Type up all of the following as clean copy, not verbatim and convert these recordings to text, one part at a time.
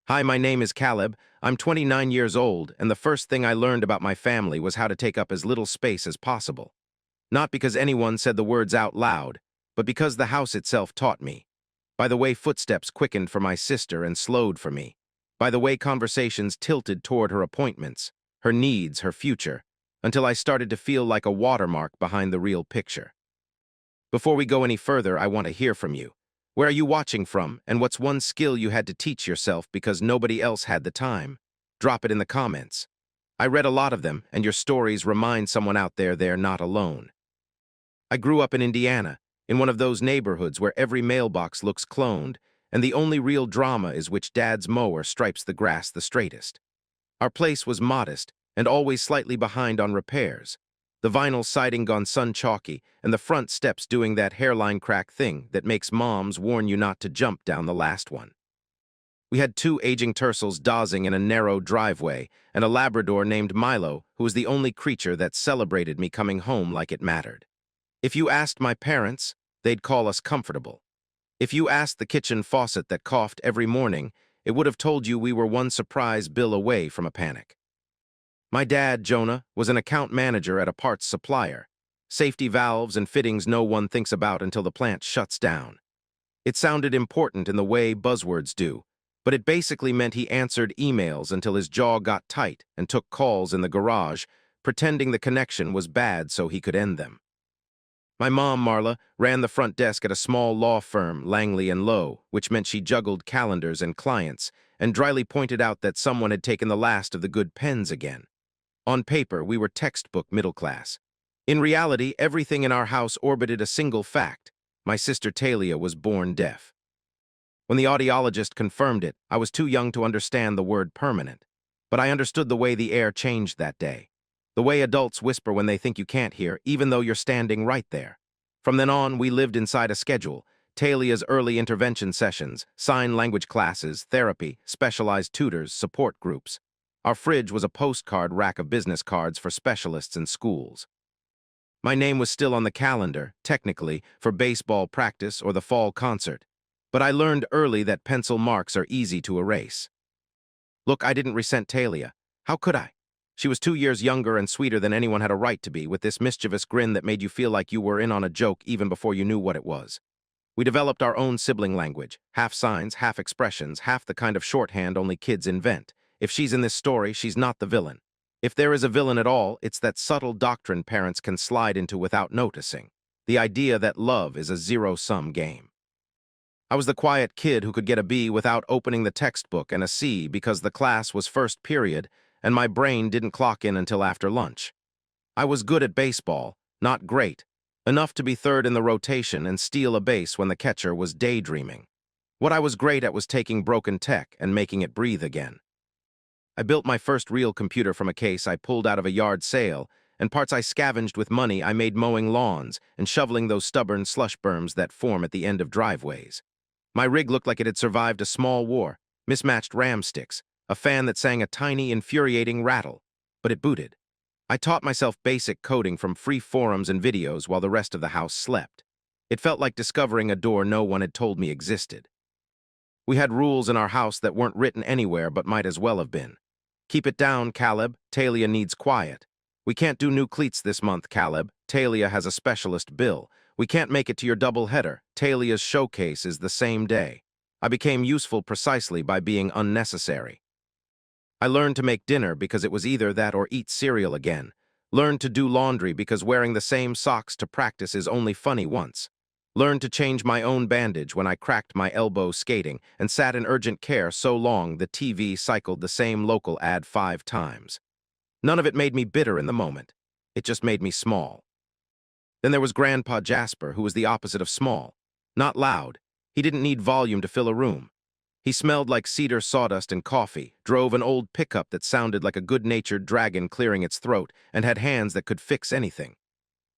Hi, my name is Caleb. I'm 29 years old, and the first thing I learned about my family was how to take up as little space as possible. Not because anyone said the words out loud, but because the house itself taught me. By the way footsteps quickened for my sister and slowed for me. By the way conversations tilted toward her appointments, her needs, her future, until I started to feel like a watermark behind the real picture. Before we go any further, I want to hear from you. Where are you watching from, and what's one skill you had to teach yourself because nobody else had the time? Drop it in the comments. I read a lot of them, and your stories remind someone out there they're not alone. I grew up in Indiana, in one of those neighborhoods where every mailbox looks cloned, and the only real drama is which dad's mower stripes the grass the straightest. Our place was modest, and always slightly behind on repairs. The vinyl siding gone sun-chalky, and the front steps doing that hairline crack thing that makes moms warn you not to jump down the last one. We had two aging tercels dozing in a narrow driveway, and a Labrador named Milo, who was the only creature that celebrated me coming home like it mattered. If you asked my parents, they'd call us comfortable. If you asked the kitchen faucet that coughed every morning, it would have told you we were one surprise bill away from a panic. My dad, Jonah, was an account manager at a parts supplier. Safety valves and fittings no one thinks about until the plant shuts down. It sounded important in the way buzzwords do, but it basically meant he answered emails until his jaw got tight and took calls in the garage, pretending the connection was bad so he could end them. My mom, Marla, ran the front desk at a small law firm, Langley and Lowe, which meant she juggled calendars and clients, and dryly pointed out that someone had taken the last of the good pens again. On paper, we were textbook middle class. In reality, everything in our house orbited a single fact. My sister Talia was born deaf. When the audiologist confirmed it, I was too young to understand the word permanent. But I understood the way the air changed that day. The way adults whisper when they think you can't hear, even though you're standing right there. From then on, we lived inside a schedule. Talia's early intervention sessions, sign language classes, therapy, specialized tutors, support groups. Our fridge was a postcard rack of business cards for specialists and schools. My name was still on the calendar, technically, for baseball practice or the fall concert. But I learned early that pencil marks are easy to erase. Look, I didn't resent Talia. How could I? She was 2 years younger and sweeter than anyone had a right to be, with this mischievous grin that made you feel like you were in on a joke even before you knew what it was. We developed our own sibling language, half signs, half expressions, half the kind of shorthand only kids invent. If she's in this story, she's not the villain. If there is a villain at all, it's that subtle doctrine parents can slide into without noticing. The idea that love is a zero-sum game. I was the quiet kid who could get a B without opening the textbook and a C because the class was first period and my brain didn't clock in until after lunch. I was good at baseball, not great, enough to be third in the rotation and steal a base when the catcher was daydreaming. What I was great at was taking broken tech and making it breathe again. I built my first real computer from a case I pulled out of a yard sale, and parts I scavenged with money I made mowing lawns and shoveling those stubborn slush berms that form at the end of driveways. My rig looked like it had survived a small war, mismatched ram sticks, a fan that sang a tiny, infuriating rattle, but it booted. I taught myself basic coding from free forums and videos while the rest of the house slept. It felt like discovering a door no one had told me existed. We had rules in our house that weren't written anywhere but might as well have been. Keep it down, Caleb. Talia needs quiet. We can't do new cleats this month, Caleb. Talia has a specialist bill. We can't make it to your double header. Talia's showcase is the same day. I became useful precisely by being unnecessary. I learned to make dinner because it was either that or eat cereal again. Learned to do laundry because wearing the same socks to practice is only funny once. Learned to change my own bandage when I cracked my elbow skating and sat in urgent care so long the TV cycled the same local ad 5 times. None of it made me bitter in the moment. It just made me small. Then there was Grandpa Jasper, who was the opposite of small. Not loud. He didn't need volume to fill a room. He smelled like cedar sawdust and coffee, drove an old pickup that sounded like a good-natured dragon clearing its throat, and had hands that could fix anything.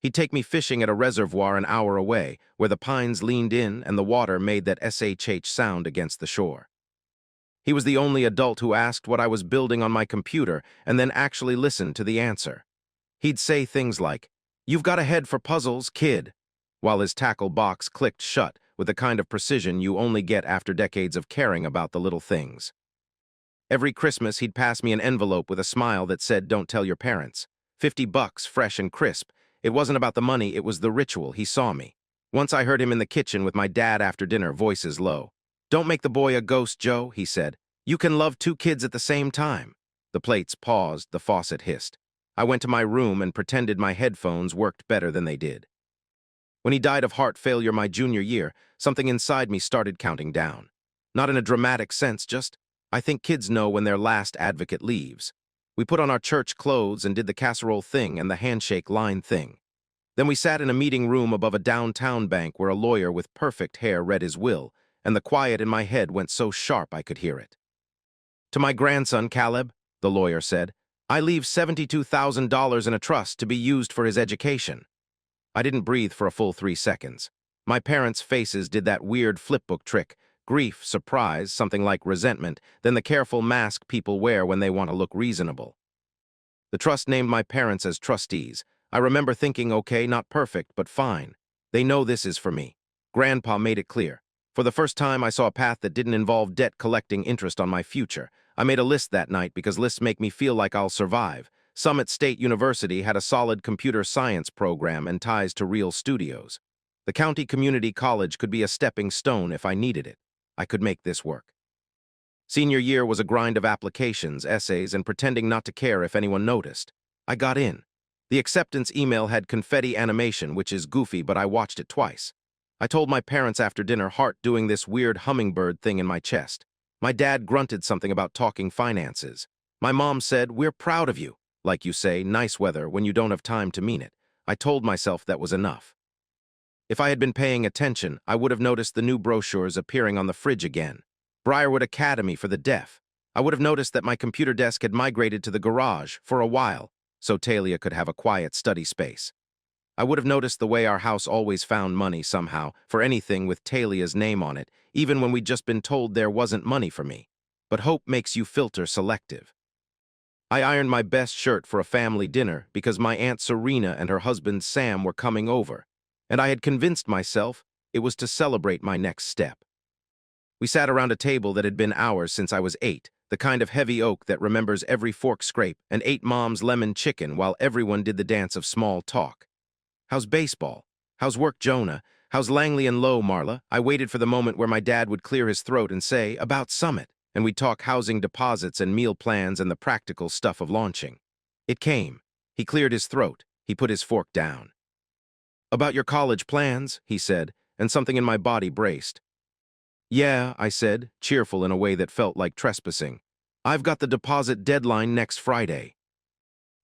He'd take me fishing at a reservoir an hour away, where the pines leaned in and the water made that SHH sound against the shore. He was the only adult who asked what I was building on my computer and then actually listened to the answer. He'd say things like, "You've got a head for puzzles, kid," while his tackle box clicked shut with the kind of precision you only get after decades of caring about the little things. Every Christmas, he'd pass me an envelope with a smile that said, "Don't tell your parents." $50, fresh and crisp. It wasn't about the money, it was the ritual. He saw me. Once I heard him in the kitchen with my dad after dinner, voices low. "Don't make the boy a ghost, Joe," he said. "You can love two kids at the same time." The plates paused, the faucet hissed. I went to my room and pretended my headphones worked better than they did. When he died of heart failure my junior year, something inside me started counting down. Not in a dramatic sense, just, I think kids know when their last advocate leaves. We put on our church clothes and did the casserole thing and the handshake line thing. Then we sat in a meeting room above a downtown bank where a lawyer with perfect hair read his will, and the quiet in my head went so sharp I could hear it. "To my grandson, Caleb," the lawyer said, "I leave $72,000 in a trust to be used for his education." I didn't breathe for a full 3 seconds. My parents' faces did that weird flipbook trick, grief, surprise, something like resentment, then the careful mask people wear when they want to look reasonable. The trust named my parents as trustees. I remember thinking, okay, not perfect, but fine. They know this is for me. Grandpa made it clear. For the first time, I saw a path that didn't involve debt collecting interest on my future. I made a list that night because lists make me feel like I'll survive. Summit State University had a solid computer science program and ties to real studios. The county community college could be a stepping stone if I needed it. I could make this work. Senior year was a grind of applications, essays, and pretending not to care if anyone noticed. I got in. The acceptance email had confetti animation, which is goofy, but I watched it twice. I told my parents after dinner, heart doing this weird hummingbird thing in my chest. My dad grunted something about talking finances. My mom said, "We're proud of you." Like you say, nice weather when you don't have time to mean it. I told myself that was enough. If I had been paying attention, I would have noticed the new brochures appearing on the fridge again. Briarwood Academy for the Deaf. I would have noticed that my computer desk had migrated to the garage for a while, so Talia could have a quiet study space. I would have noticed the way our house always found money somehow for anything with Talia's name on it, even when we'd just been told there wasn't money for me. But hope makes you filter selective. I ironed my best shirt for a family dinner because my Aunt Serena and her husband Sam were coming over, and I had convinced myself it was to celebrate my next step. We sat around a table that had been ours since I was 8, the kind of heavy oak that remembers every fork scrape, and ate Mom's lemon chicken while everyone did the dance of small talk. "How's baseball? How's work, Jonah? How's Langley and Lowe, Marla?" I waited for the moment where my dad would clear his throat and say, "About Summit," and we'd talk housing deposits and meal plans and the practical stuff of launching. It came. He cleared his throat. He put his fork down. "About your college plans," he said, and something in my body braced. "Yeah," I said, cheerful in a way that felt like trespassing. "I've got the deposit deadline next Friday."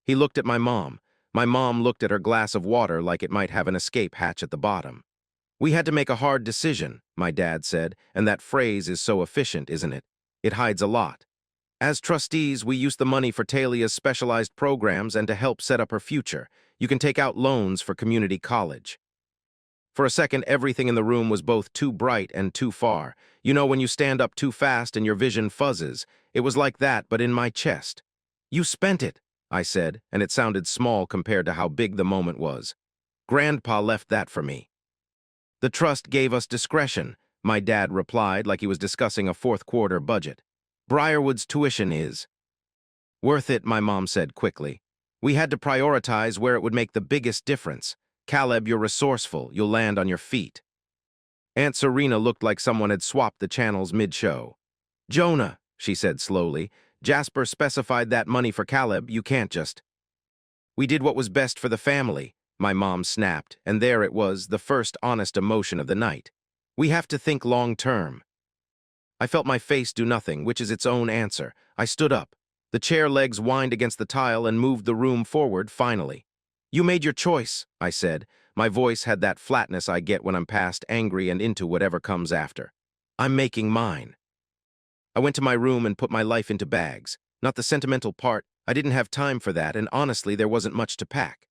He looked at my mom. My mom looked at her glass of water like it might have an escape hatch at the bottom. "We had to make a hard decision," my dad said, and that phrase is so efficient, isn't it? It hides a lot. "As trustees, we use the money for Talia's specialized programs and to help set up her future. You can take out loans for community college." For a second, everything in the room was both too bright and too far. You know when you stand up too fast and your vision fuzzes? It was like that, but in my chest. "You spent it," I said, and it sounded small compared to how big the moment was. "Grandpa left that for me." "The trust gave us discretion," my dad replied like he was discussing a fourth-quarter budget. "Briarwood's tuition is." "Worth it," my mom said quickly. "We had to prioritize where it would make the biggest difference. Caleb, you're resourceful. You'll land on your feet." Aunt Serena looked like someone had swapped the channels mid-show. "Jonah," she said slowly, "Jasper specified that money for Caleb. You can't just—" "We did what was best for the family," my mom snapped, and there it was, the first honest emotion of the night. "We have to think long-term." I felt my face do nothing, which is its own answer. I stood up. The chair legs whined against the tile and moved the room forward, finally. "You made your choice," I said. My voice had that flatness I get when I'm past angry and into whatever comes after. "I'm making mine." I went to my room and put my life into bags. Not the sentimental part. I didn't have time for that, and honestly, there wasn't much to pack.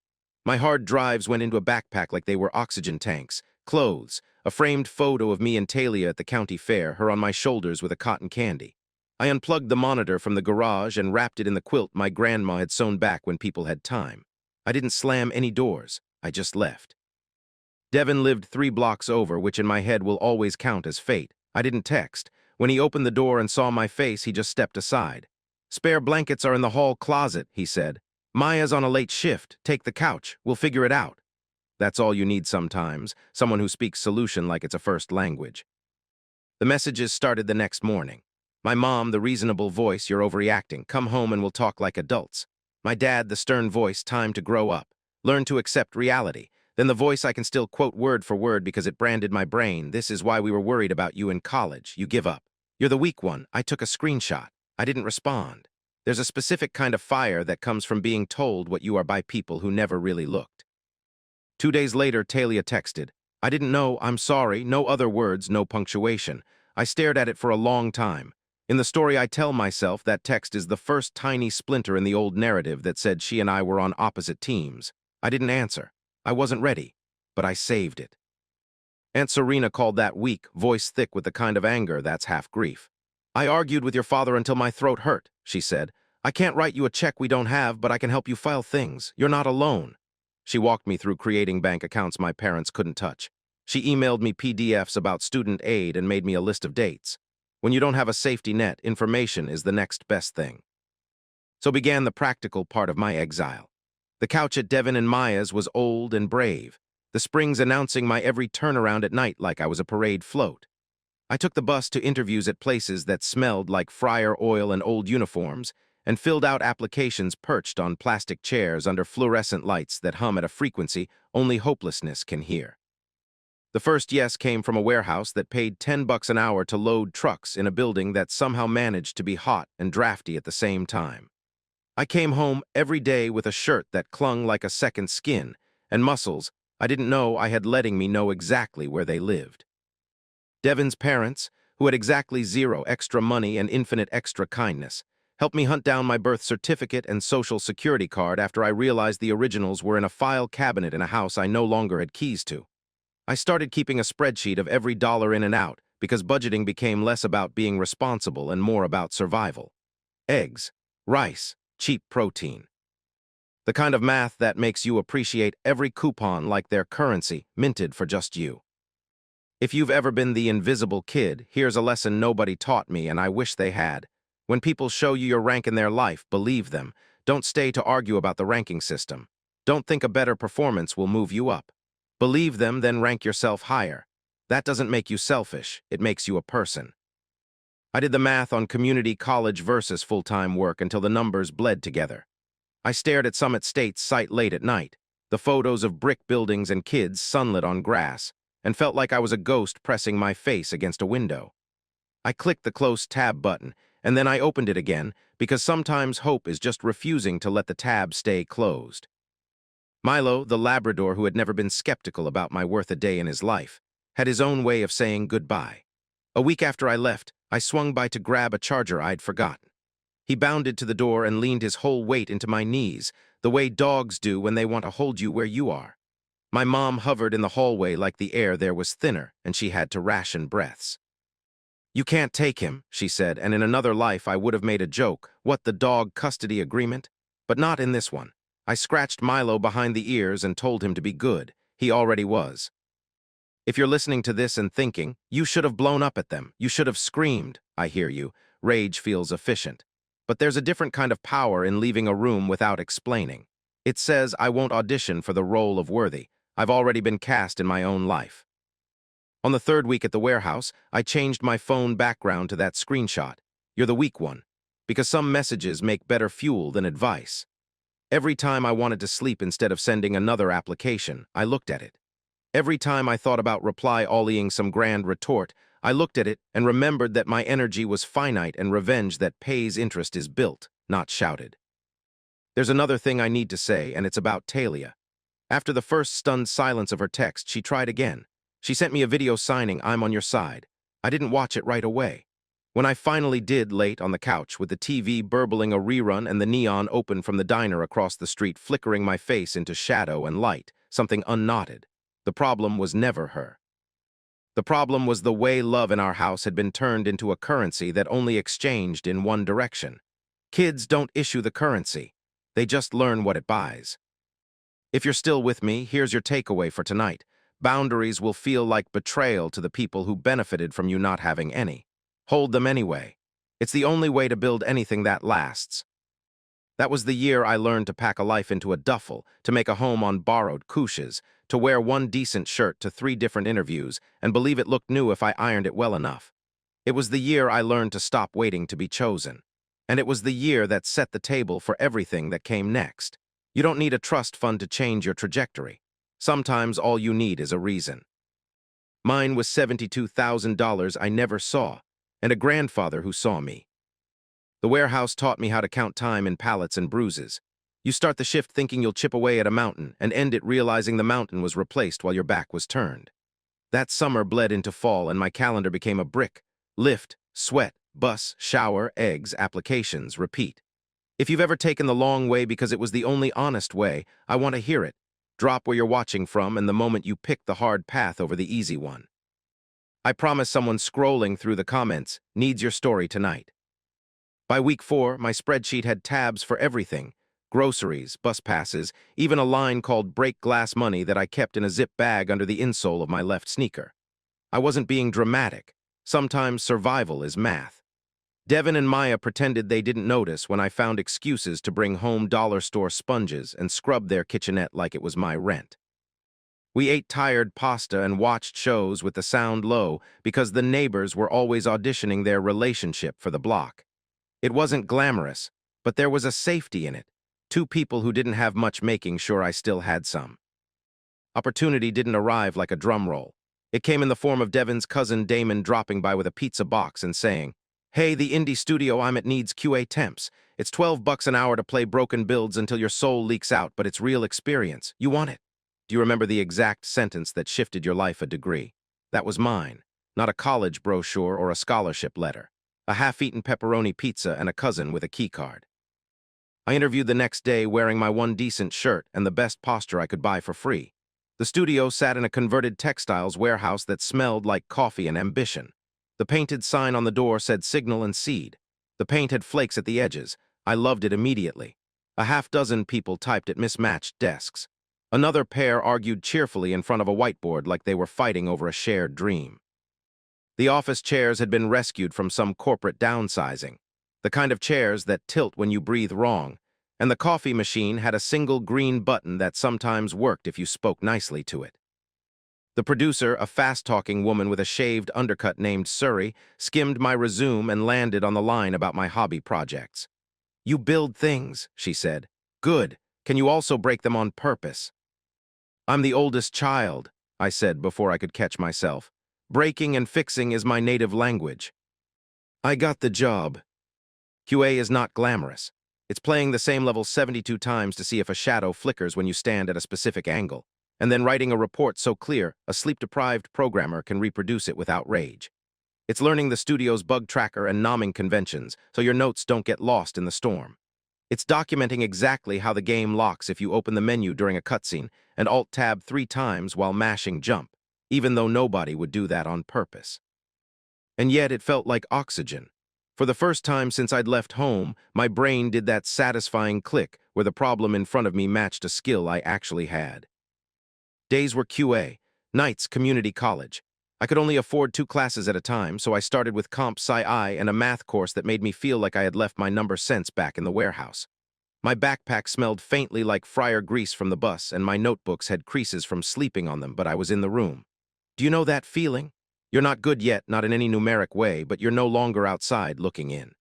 My hard drives went into a backpack like they were oxygen tanks. Clothes, a framed photo of me and Talia at the county fair, her on my shoulders with a cotton candy. I unplugged the monitor from the garage and wrapped it in the quilt my grandma had sewn back when people had time. I didn't slam any doors. I just left. Devin lived 3 blocks over, which in my head will always count as fate. I didn't text. When he opened the door and saw my face, he just stepped aside. "Spare blankets are in the hall closet," he said. "Maya's on a late shift. Take the couch. We'll figure it out." That's all you need sometimes, someone who speaks solution like it's a first language. The messages started the next morning. My mom, the reasonable voice, "You're overreacting. Come home and we'll talk like adults." My dad, the stern voice, "Time to grow up. Learn to accept reality." Then the voice I can still quote word for word because it branded my brain. "This is why we were worried about you in college. You give up. You're the weak one. I took a screenshot. I didn't respond." There's a specific kind of fire that comes from being told what you are by people who never really looked. 2 days later, Talia texted, "I didn't know, I'm sorry, no other words, no punctuation." I stared at it for a long time. In the story I tell myself, that text is the first tiny splinter in the old narrative that said she and I were on opposite teams. I didn't answer. I wasn't ready, but I saved it. Aunt Serena called that weak, voice thick with the kind of anger that's half grief. "I argued with your father until my throat hurt," she said. "I can't write you a check we don't have, but I can help you file things. You're not alone." She walked me through creating bank accounts my parents couldn't touch. She emailed me PDFs about student aid and made me a list of dates. When you don't have a safety net, information is the next best thing. So began the practical part of my exile. The couch at Devin and Maya's was old and brave, the springs announcing my every turnaround at night like I was a parade float. I took the bus to interviews at places that smelled like fryer oil and old uniforms, and filled out applications perched on plastic chairs under fluorescent lights that hum at a frequency only hopelessness can hear. The first yes came from a warehouse that paid $10 an hour to load trucks in a building that somehow managed to be hot and drafty at the same time. I came home every day with a shirt that clung like a second skin, and muscles I didn't know I had letting me know exactly where they lived. Devin's parents, who had exactly zero extra money and infinite extra kindness, helped me hunt down my birth certificate and social security card after I realized the originals were in a file cabinet in a house I no longer had keys to. I started keeping a spreadsheet of every dollar in and out because budgeting became less about being responsible and more about survival. Eggs, rice, cheap protein. The kind of math that makes you appreciate every coupon like their currency, minted for just you. If you've ever been the invisible kid, here's a lesson nobody taught me and I wish they had. When people show you your rank in their life, believe them. Don't stay to argue about the ranking system. Don't think a better performance will move you up. Believe them, then rank yourself higher. That doesn't make you selfish, it makes you a person. I did the math on community college versus full-time work until the numbers bled together. I stared at Summit State's site late at night, the photos of brick buildings and kids sunlit on grass, and felt like I was a ghost pressing my face against a window. I clicked the close tab button, and then I opened it again, because sometimes hope is just refusing to let the tab stay closed. Milo, the Labrador who had never been skeptical about my worth a day in his life, had his own way of saying goodbye. A week after I left, I swung by to grab a charger I'd forgotten. He bounded to the door and leaned his whole weight into my knees, the way dogs do when they want to hold you where you are. My mom hovered in the hallway like the air there was thinner, and she had to ration breaths. "You can't take him," she said, and in another life I would have made a joke. What, the dog custody agreement? But not in this one. I scratched Milo behind the ears and told him to be good. He already was. If you're listening to this and thinking, "You should have blown up at them, you should have screamed," I hear you. Rage feels efficient. But there's a different kind of power in leaving a room without explaining. It says I won't audition for the role of worthy. I've already been cast in my own life. On the third week at the warehouse, I changed my phone background to that screenshot. "You're the weak one," because some messages make better fuel than advice. Every time I wanted to sleep instead of sending another application, I looked at it. Every time I thought about reply-ollying some grand retort, I looked at it and remembered that my energy was finite and revenge that pays interest is built, not shouted. There's another thing I need to say, and it's about Talia. After the first stunned silence of her text, she tried again. She sent me a video signing "I'm on your side." I didn't watch it right away. When I finally did, late on the couch with the TV burbling a rerun and the neon open from the diner across the street flickering my face into shadow and light, something unknotted. The problem was never her. The problem was the way love in our house had been turned into a currency that only exchanged in one direction. Kids don't issue the currency. They just learn what it buys. If you're still with me, here's your takeaway for tonight. Boundaries will feel like betrayal to the people who benefited from you not having any. Hold them anyway. It's the only way to build anything that lasts. That was the year I learned to pack a life into a duffel, to make a home on borrowed couches, to wear one decent shirt to 3 different interviews, and believe it looked new if I ironed it well enough. It was the year I learned to stop waiting to be chosen. And it was the year that set the table for everything that came next. You don't need a trust fund to change your trajectory. Sometimes all you need is a reason. Mine was $72,000 I never saw, and a grandfather who saw me. The warehouse taught me how to count time in pallets and bruises. You start the shift thinking you'll chip away at a mountain and end it realizing the mountain was replaced while your back was turned. That summer bled into fall and my calendar became a brick. Lift, sweat, bus, shower, eggs, applications, repeat. If you've ever taken the long way because it was the only honest way, I want to hear it. Drop where you're watching from and the moment you pick the hard path over the easy one. I promise someone scrolling through the comments needs your story tonight. By week 4, my spreadsheet had tabs for everything. Groceries, bus passes, even a line called break glass money that I kept in a zip bag under the insole of my left sneaker. I wasn't being dramatic. Sometimes survival is math. Devin and Maya pretended they didn't notice when I found excuses to bring home dollar store sponges and scrub their kitchenette like it was my rent. We ate tired pasta and watched shows with the sound low because the neighbors were always auditioning their relationship for the block. It wasn't glamorous, but there was a safety in it. 2 people who didn't have much making sure I still had some. Opportunity didn't arrive like a drum roll. It came in the form of Devin's cousin Damon dropping by with a pizza box and saying, "Hey, the indie studio I'm at needs QA temps. It's $12 an hour to play broken builds until your soul leaks out, but it's real experience. You want it?" Do you remember the exact sentence that shifted your life a degree? That was mine. Not a college brochure or a scholarship letter. A half-eaten pepperoni pizza and a cousin with a keycard. I interviewed the next day wearing my one decent shirt and the best posture I could buy for free. The studio sat in a converted textiles warehouse that smelled like coffee and ambition. The painted sign on the door said Signal and Seed. The paint had flakes at the edges. I loved it immediately. A half-dozen people typed at mismatched desks. Another pair argued cheerfully in front of a whiteboard like they were fighting over a shared dream. The office chairs had been rescued from some corporate downsizing, the kind of chairs that tilt when you breathe wrong, and the coffee machine had a single green button that sometimes worked if you spoke nicely to it. The producer, a fast-talking woman with a shaved undercut named Surrey, skimmed my resume and landed on the line about my hobby projects. "You build things," she said. "Good. Can you also break them on purpose?" "I'm the oldest child," I said before I could catch myself. "Breaking and fixing is my native language." I got the job. QA is not glamorous. It's playing the same level 72 times to see if a shadow flickers when you stand at a specific angle, and then writing a report so clear a sleep-deprived programmer can reproduce it without rage. It's learning the studio's bug tracker and nomming conventions so your notes don't get lost in the storm. It's documenting exactly how the game locks if you open the menu during a cutscene and Alt-Tab 3 times while mashing jump, even though nobody would do that on purpose. And yet it felt like oxygen. For the first time since I'd left home, my brain did that satisfying click where the problem in front of me matched a skill I actually had. Days were QA, nights community college. I could only afford 2 classes at a time, so I started with Comp Sci-I and a math course that made me feel like I had left my number sense back in the warehouse. My backpack smelled faintly like fryer grease from the bus, and my notebooks had creases from sleeping on them, but I was in the room. Do you know that feeling? You're not good yet, not in any numeric way, but you're no longer outside looking in.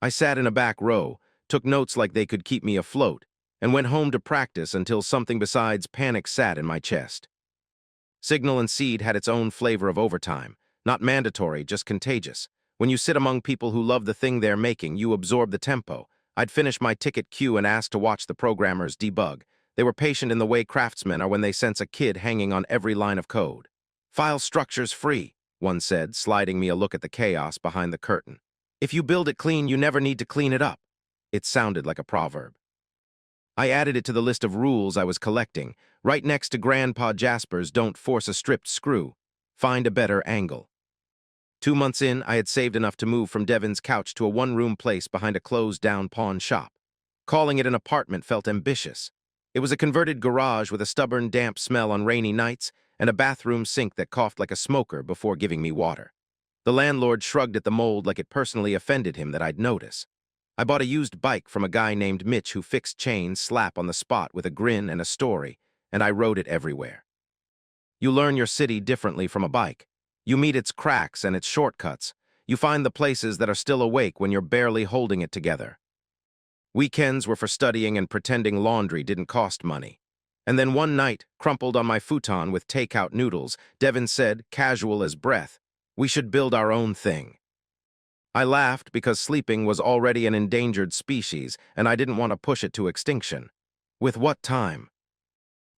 I sat in a back row, took notes like they could keep me afloat, and went home to practice until something besides panic sat in my chest. Signal and Seed had its own flavor of overtime, not mandatory, just contagious. When you sit among people who love the thing they're making, you absorb the tempo. I'd finish my ticket queue and ask to watch the programmers debug. They were patient in the way craftsmen are when they sense a kid hanging on every line of code. "File structure's free," one said, sliding me a look at the chaos behind the curtain. "If you build it clean, you never need to clean it up." It sounded like a proverb. I added it to the list of rules I was collecting, right next to Grandpa Jasper's "Don't force a stripped screw. Find a better angle." 2 months in, I had saved enough to move from Devin's couch to a one-room place behind a closed-down pawn shop. Calling it an apartment felt ambitious. It was a converted garage with a stubborn, damp smell on rainy nights and a bathroom sink that coughed like a smoker before giving me water. The landlord shrugged at the mold like it personally offended him that I'd notice. I bought a used bike from a guy named Mitch who fixed chains slap on the spot with a grin and a story, and I rode it everywhere. You learn your city differently from a bike. You meet its cracks and its shortcuts. You find the places that are still awake when you're barely holding it together. Weekends were for studying and pretending laundry didn't cost money. And then one night, crumpled on my futon with takeout noodles, Devin said, casual as breath, "We should build our own thing." I laughed because sleeping was already an endangered species, and I didn't want to push it to extinction. With what time?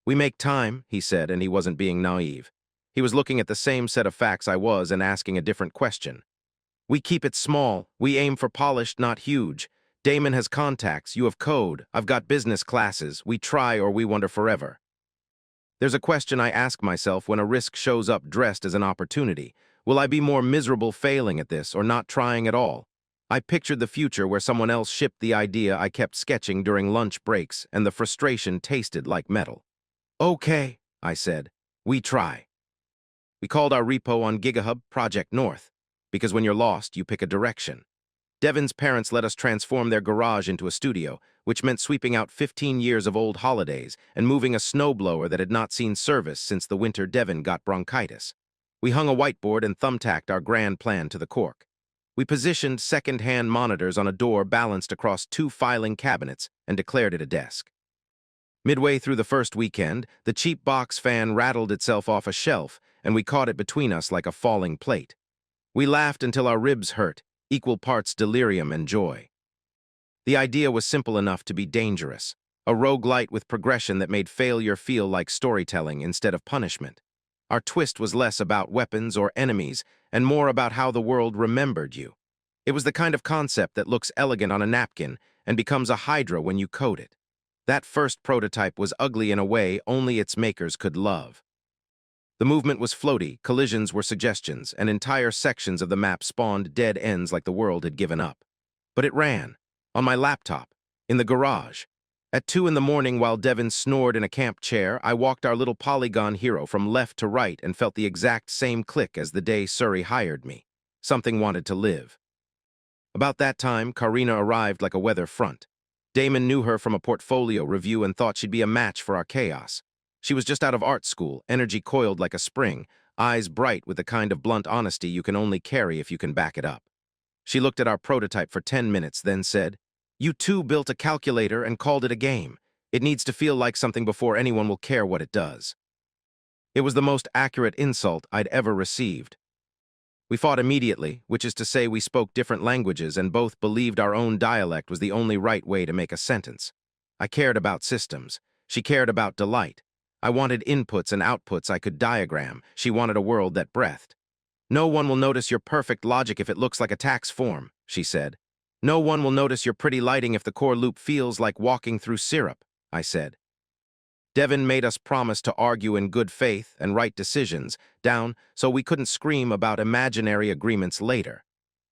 "We make time," he said, and he wasn't being naive. He was looking at the same set of facts I was and asking a different question. "We keep it small. We aim for polished, not huge. Damon has contacts, you have code, I've got business classes. We try or we wonder forever." There's a question I ask myself when a risk shows up dressed as an opportunity. Will I be more miserable failing at this or not trying at all? I pictured the future where someone else shipped the idea I kept sketching during lunch breaks, and the frustration tasted like metal. "Okay," I said. "We try." We called our repo on GigaHub Project North, because when you're lost, you pick a direction. Devin's parents let us transform their garage into a studio, which meant sweeping out 15 years of old holidays and moving a snowblower that had not seen service since the winter Devin got bronchitis. We hung a whiteboard and thumbtacked our grand plan to the cork. We positioned second-hand monitors on a door balanced across 2 filing cabinets and declared it a desk. Midway through the first weekend, the cheap box fan rattled itself off a shelf, and we caught it between us like a falling plate. We laughed until our ribs hurt, equal parts delirium and joy. The idea was simple enough to be dangerous, a roguelite with progression that made failure feel like storytelling instead of punishment. Our twist was less about weapons or enemies and more about how the world remembered you. It was the kind of concept that looks elegant on a napkin and becomes a hydra when you code it. That first prototype was ugly in a way only its makers could love. The movement was floaty, collisions were suggestions, and entire sections of the map spawned dead ends like the world had given up. But it ran. On my laptop. In the garage. At 2 in the morning while Devin snored in a camp chair, I walked our little polygon hero from left to right and felt the exact same click as the day Surrey hired me. Something wanted to live. About that time, Karina arrived like a weather front. Damon knew her from a portfolio review and thought she'd be a match for our chaos. She was just out of art school, energy coiled like a spring, eyes bright with the kind of blunt honesty you can only carry if you can back it up. She looked at our prototype for 10 minutes, then said, "You two built a calculator and called it a game. It needs to feel like something before anyone will care what it does." It was the most accurate insult I'd ever received. We fought immediately, which is to say we spoke different languages and both believed our own dialect was the only right way to make a sentence. I cared about systems. She cared about delight. I wanted inputs and outputs I could diagram. She wanted a world that breathed. "No one will notice your perfect logic if it looks like a tax form," she said. "No one will notice your pretty lighting if the core loop feels like walking through syrup," I said. Devin made us promise to argue in good faith and right decisions down so we couldn't scream about imaginary agreements later.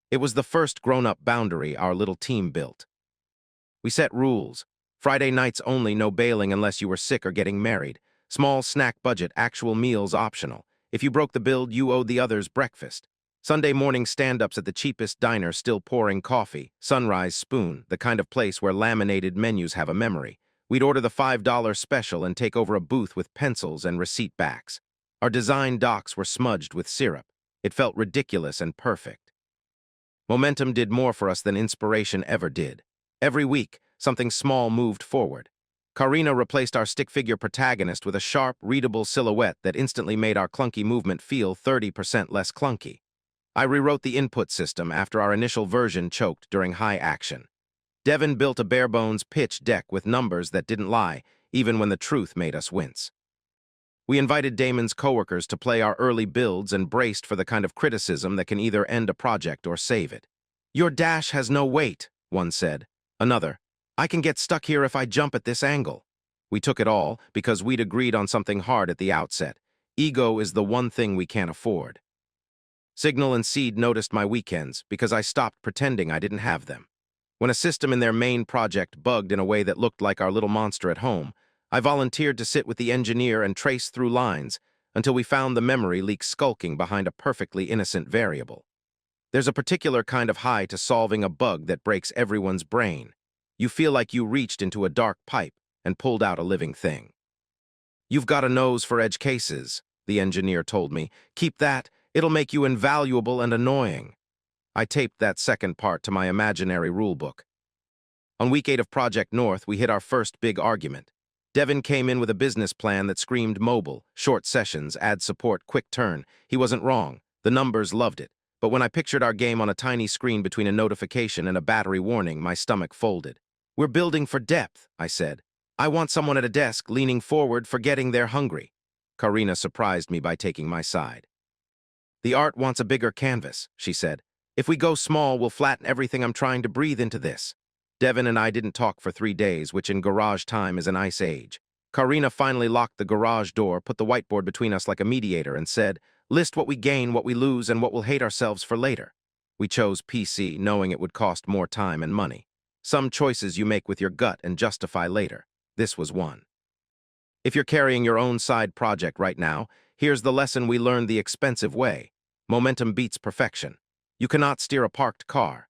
It was the first grown-up boundary our little team built. We set rules. Friday nights only, no bailing unless you were sick or getting married. Small snack budget, actual meals optional. If you broke the bill, you owed the others breakfast. Sunday morning stand-ups at the cheapest diner still pouring coffee. Sunrise Spoon, the kind of place where laminated menus have a memory. We'd order the $5 special and take over a booth with pencils and receipt backs. Our design docs were smudged with syrup. It felt ridiculous and perfect. Momentum did more for us than inspiration ever did. Every week, something small moved forward. Karina replaced our stick figure protagonist with a sharp, readable silhouette that instantly made our clunky movement feel 30% less clunky. I rewrote the input system after our initial version choked during high action. Devin built a bare-bones pitch deck with numbers that didn't lie, even when the truth made us wince. We invited Damon's coworkers to play our early builds and braced for the kind of criticism that can either end a project or save it. "Your dash has no weight," one said. Another, "I can get stuck here if I jump at this angle." We took it all because we'd agreed on something hard at the outset. Ego is the one thing we can't afford. Signal and Seed noticed my weekends because I stopped pretending I didn't have them. When a system in their main project bugged in a way that looked like our little monster at home, I volunteered to sit with the engineer and trace through lines until we found the memory leak skulking behind a perfectly innocent variable. There's a particular kind of high to solving a bug that breaks everyone's brain. You feel like you reached into a dark pipe and pulled out a living thing. You've got a nose for edge cases, the engineer told me. Keep that, it'll make you invaluable and annoying. I taped that second part to my imaginary rulebook. On week 8 of Project North, we hit our first big argument. Devin came in with a business plan that screamed mobile, short sessions, ad support, quick turn. He wasn't wrong. The numbers loved it. But when I pictured our game on a tiny screen between a notification and a battery warning, my stomach folded. We're building for depth, I said. I want someone at a desk leaning forward, forgetting they're hungry. Karina surprised me by taking my side. The art wants a bigger canvas, she said. If we go small, we'll flatten everything. I'm trying to breathe into this. Devin and I didn't talk for 3 days, which in garage time is an ice age. Karina finally locked the garage door, put the whiteboard between us like a mediator, and said, list what we gain, what we lose, and what we'll hate ourselves for later. We chose PC, knowing it would cost more time and money. Some choices you make with your gut and justify later. This was one. If you're carrying your own side project right now, here's the lesson we learned the expensive way. Momentum beats perfection. You cannot steer a parked car.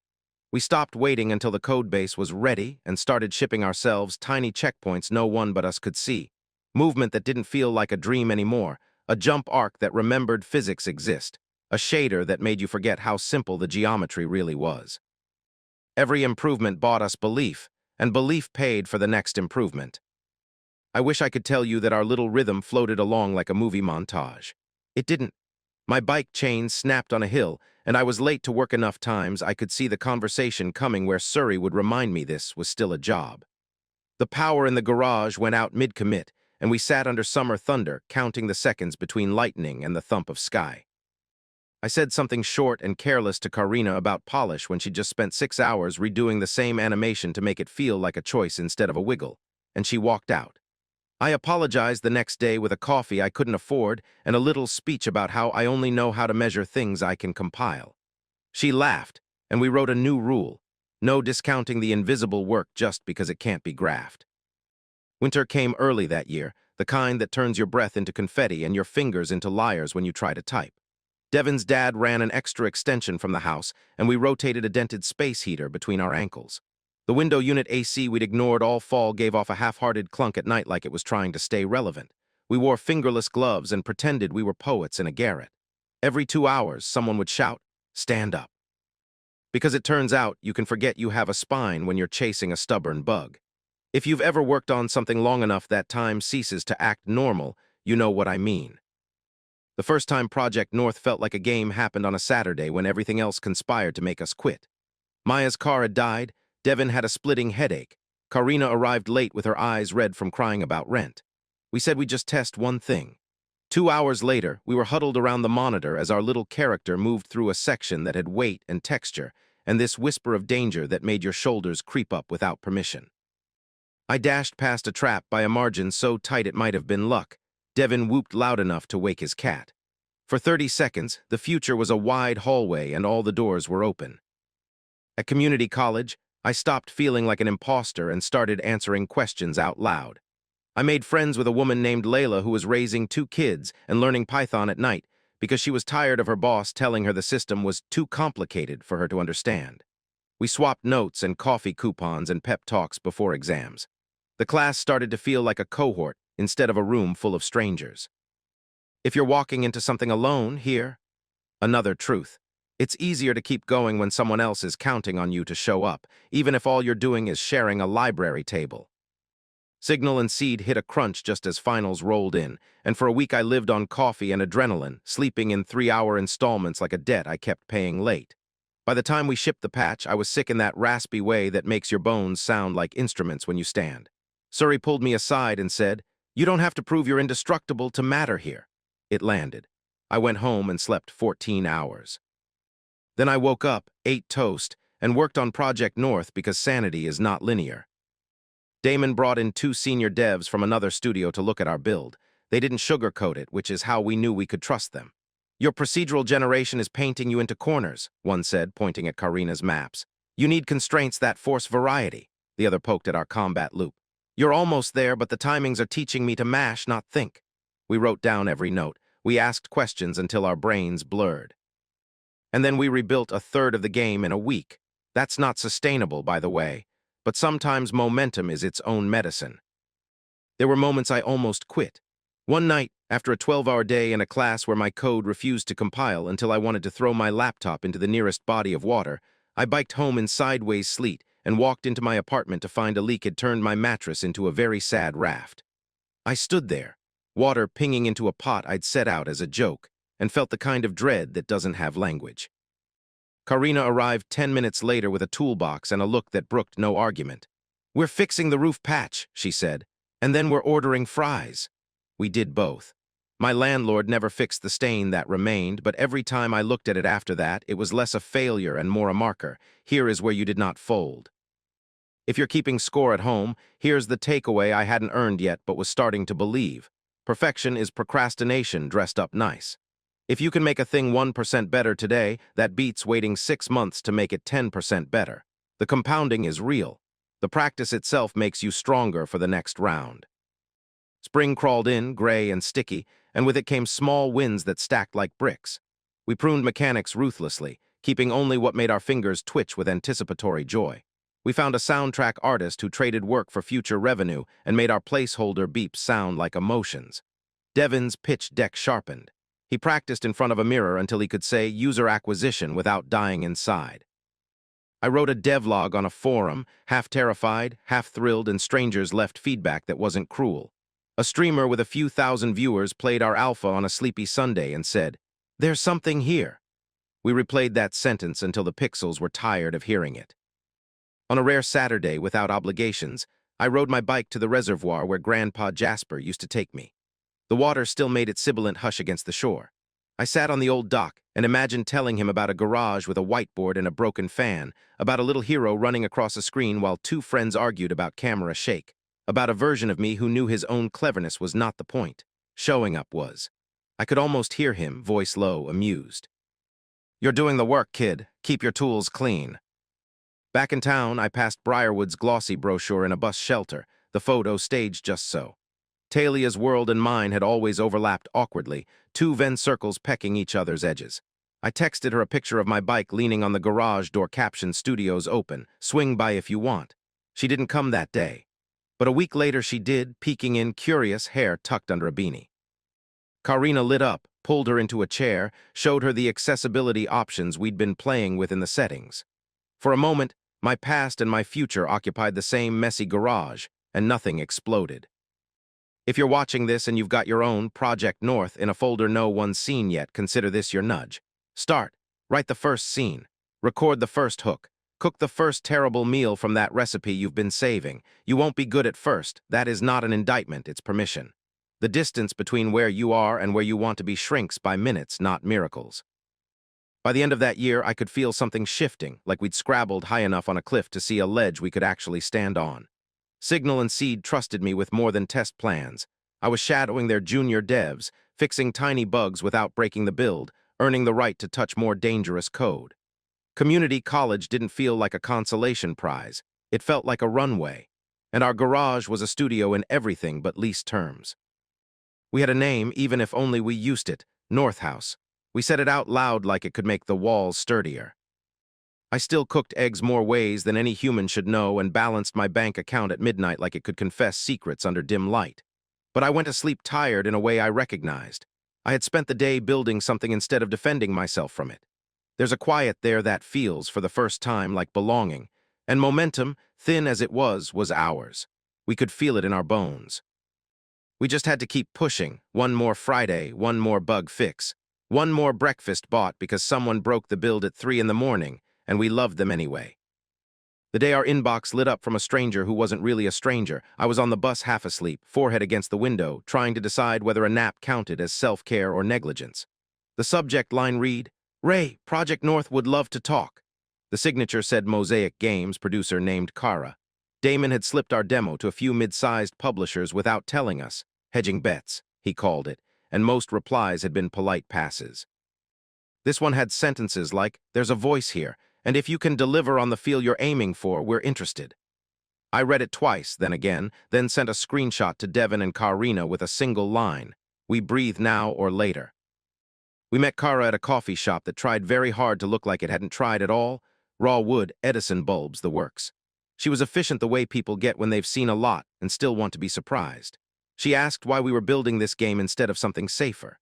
We stopped waiting until the code base was ready and started shipping ourselves tiny checkpoints no one but us could see. Movement that didn't feel like a dream anymore, a jump arc that remembered physics exist, a shader that made you forget how simple the geometry really was. Every improvement bought us belief, and belief paid for the next improvement. I wish I could tell you that our little rhythm floated along like a movie montage. It didn't. My bike chain snapped on a hill, and I was late to work enough times I could see the conversation coming where Surrey would remind me this was still a job. The power in the garage went out mid-commit, and we sat under summer thunder, counting the seconds between lightning and the thump of sky. I said something short and careless to Karina about polish when she just spent 6 hours redoing the same animation to make it feel like a choice instead of a wiggle, and she walked out. I apologized the next day with a coffee I couldn't afford and a little speech about how I only know how to measure things I can compile. She laughed, and we wrote a new rule: no discounting the invisible work just because it can't be graphed. Winter came early that year, the kind that turns your breath into confetti and your fingers into liars when you try to type. Devin's dad ran an extra extension from the house, and we rotated a dented space heater between our ankles. The window unit AC we'd ignored all fall gave off a half-hearted clunk at night like it was trying to stay relevant. We wore fingerless gloves and pretended we were poets in a garret. Every 2 hours, someone would shout, "Stand up." Because it turns out you can forget you have a spine when you're chasing a stubborn bug. If you've ever worked on something long enough that time ceases to act normal, you know what I mean. The first time Project North felt like a game happened on a Saturday when everything else conspired to make us quit. Maya's car had died. Devin had a splitting headache. Karina arrived late with her eyes red from crying about rent. We said we'd just test one thing. 2 hours later, we were huddled around the monitor as our little character moved through a section that had weight and texture, and this whisper of danger that made your shoulders creep up without permission. I dashed past a trap by a margin so tight it might have been luck. Devin whooped loud enough to wake his cat. For 30 seconds, the future was a wide hallway and all the doors were open. At community college, I stopped feeling like an imposter and started answering questions out loud. I made friends with a woman named Layla who was raising 2 kids and learning Python at night because she was tired of her boss telling her the system was too complicated for her to understand. We swapped notes and coffee coupons and pep talks before exams. The class started to feel like a cohort instead of a room full of strangers. If you're walking into something alone, here, another truth. It's easier to keep going when someone else is counting on you to show up, even if all you're doing is sharing a library table. Signal and Seed hit a crunch just as finals rolled in, and for a week I lived on coffee and adrenaline, sleeping in 3-hour installments like a debt I kept paying late. By the time we shipped the patch, I was sick in that raspy way that makes your bones sound like instruments when you stand. Surrey pulled me aside and said, "You don't have to prove you're indestructible to matter here." It landed. I went home and slept 14 hours. Then I woke up, ate toast, and worked on Project North because sanity is not linear. Damon brought in 2 senior devs from another studio to look at our build. They didn't sugarcoat it, which is how we knew we could trust them. "Your procedural generation is painting you into corners," one said, pointing at Karina's maps. "You need constraints that force variety," the other poked at our combat loop. "You're almost there, but the timings are teaching me to mash, not think." We wrote down every note. We asked questions until our brains blurred. And then we rebuilt a third of the game in a week. That's not sustainable, by the way, but sometimes momentum is its own medicine. There were moments I almost quit. One night, after a 12-hour day in a class where my code refused to compile until I wanted to throw my laptop into the nearest body of water, I biked home in sideways sleet and walked into my apartment to find a leak had turned my mattress into a very sad raft. I stood there, water pinging into a pot I'd set out as a joke, and felt the kind of dread that doesn't have language. Karina arrived 10 minutes later with a toolbox and a look that brooked no argument. "We're fixing the roof patch," she said, "and then we're ordering fries." We did both. My landlord never fixed the stain that remained, but every time I looked at it after that, it was less a failure and more a marker. Here is where you did not fold. If you're keeping score at home, here's the takeaway I hadn't earned yet but was starting to believe. Perfection is procrastination dressed up nice. If you can make a thing 1% better today, that beats waiting 6 months to make it 10% better. The compounding is real. The practice itself makes you stronger for the next round. Spring crawled in, gray and sticky, and with it came small wins that stacked like bricks. We pruned mechanics ruthlessly, keeping only what made our fingers twitch with anticipatory joy. We found a soundtrack artist who traded work for future revenue and made our placeholder beeps sound like emotions. Devin's pitch deck sharpened. He practiced in front of a mirror until he could say user acquisition without dying inside. I wrote a devlog on a forum, half terrified, half thrilled, and strangers left feedback that wasn't cruel. A streamer with a few thousand viewers played our alpha on a sleepy Sunday and said, "There's something here." We replayed that sentence until the pixels were tired of hearing it. On a rare Saturday without obligations, I rode my bike to the reservoir where Grandpa Jasper used to take me. The water still made its sibilant hush against the shore. I sat on the old dock and imagined telling him about a garage with a whiteboard and a broken fan, about a little hero running across a screen while two friends argued about camera shake, about a version of me who knew his own cleverness was not the point. Showing up was. I could almost hear him, voice low, amused. "You're doing the work, kid. Keep your tools clean." Back in town, I passed Briarwood's glossy brochure in a bus shelter, the photo staged just so. Talia's world and mine had always overlapped awkwardly, two Venn circles pecking each other's edges. I texted her a picture of my bike leaning on the garage door captioned "Studios open, swing by if you want." She didn't come that day. But a week later she did, peeking in, curious, hair tucked under a beanie. Karina lit up, pulled her into a chair, showed her the accessibility options we'd been playing with in the settings. For a moment, my past and my future occupied the same messy garage, and nothing exploded. If you're watching this and you've got your own Project North in a folder no one's seen yet, consider this your nudge. Start. Write the first scene. Record the first hook. Cook the first terrible meal from that recipe you've been saving. You won't be good at first. That is not an indictment, it's permission. The distance between where you are and where you want to be shrinks by minutes, not miracles. By the end of that year, I could feel something shifting, like we'd scrabbled high enough on a cliff to see a ledge we could actually stand on. Signal and Seed trusted me with more than test plans. I was shadowing their junior devs, fixing tiny bugs without breaking the build, earning the right to touch more dangerous code. Community college didn't feel like a consolation prize. It felt like a runway. And our garage was a studio in everything but lease terms. We had a name, even if only we used it, North House. We said it out loud like it could make the walls sturdier. I still cooked eggs more ways than any human should know and balanced my bank account at midnight like it could confess secrets under dim light. But I went to sleep tired in a way I recognized. I had spent the day building something instead of defending myself from it. There's a quiet there that feels, for the first time, like belonging. And momentum, thin as it was ours. We could feel it in our bones. We just had to keep pushing. One more Friday, one more bug fix. One more breakfast bought because someone broke the build at 3 in the morning, and we loved them anyway. The day our inbox lit up from a stranger who wasn't really a stranger, I was on the bus half asleep, forehead against the window, trying to decide whether a nap counted as self-care or negligence. The subject line read, "Ray, Project North would love to talk." The signature said Mosaic Games, producer named Kara. Damon had slipped our demo to a few mid-sized publishers without telling us. Hedging bets, he called it, and most replies had been polite passes. This one had sentences like, "There's a voice here, and if you can deliver on the feel you're aiming for, we're interested." I read it twice, then again, then sent a screenshot to Devin and Karina with a single line, "We breathe now or later." We met Kara at a coffee shop that tried very hard to look like it hadn't tried at all. Raw wood, Edison bulbs, the works. She was efficient the way people get when they've seen a lot and still want to be surprised. She asked why we were building this game instead of something safer.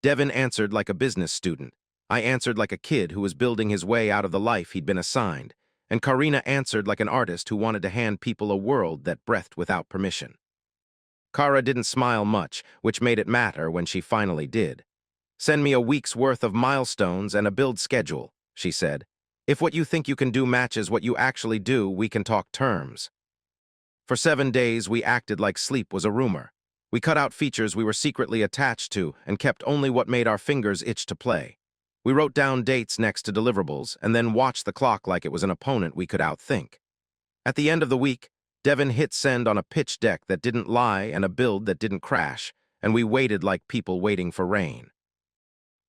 Devin answered like a business student. I answered like a kid who was building his way out of the life he'd been assigned. And Karina answered like an artist who wanted to hand people a world that breathed without permission. Kara didn't smile much, which made it matter when she finally did. "Send me a week's worth of milestones and a build schedule," she said. "If what you think you can do matches what you actually do, we can talk terms." For 7 days, we acted like sleep was a rumor. We cut out features we were secretly attached to and kept only what made our fingers itch to play. We wrote down dates next to deliverables and then watched the clock like it was an opponent we could outthink. At the end of the week, Devin hit send on a pitch deck that didn't lie and a build that didn't crash, and we waited like people waiting for rain.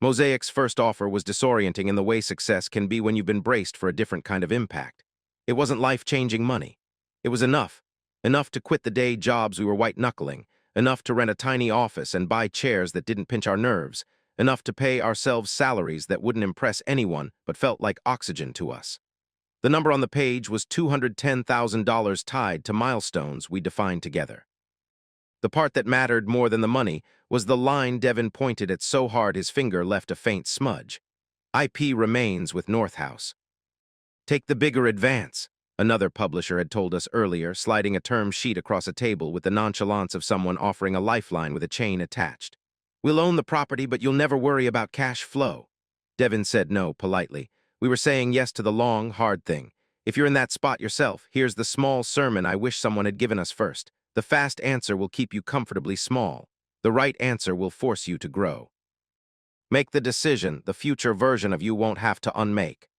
Mosaic's first offer was disorienting in the way success can be when you've been braced for a different kind of impact. It wasn't life-changing money. It was enough. Enough to quit the day jobs we were white-knuckling, enough to rent a tiny office and buy chairs that didn't pinch our nerves, enough to pay ourselves salaries that wouldn't impress anyone but felt like oxygen to us. The number on the page was $210,000 tied to milestones we defined together. The part that mattered more than the money was the line Devin pointed at so hard his finger left a faint smudge. IP remains with Northhouse. "Take the bigger advance," another publisher had told us earlier, sliding a term sheet across a table with the nonchalance of someone offering a lifeline with a chain attached. "We'll own the property, but you'll never worry about cash flow." Devin said no politely. We were saying yes to the long, hard thing. If you're in that spot yourself, here's the small sermon I wish someone had given us first. The fast answer will keep you comfortably small. The right answer will force you to grow. Make the decision the future version of you won't have to unmake.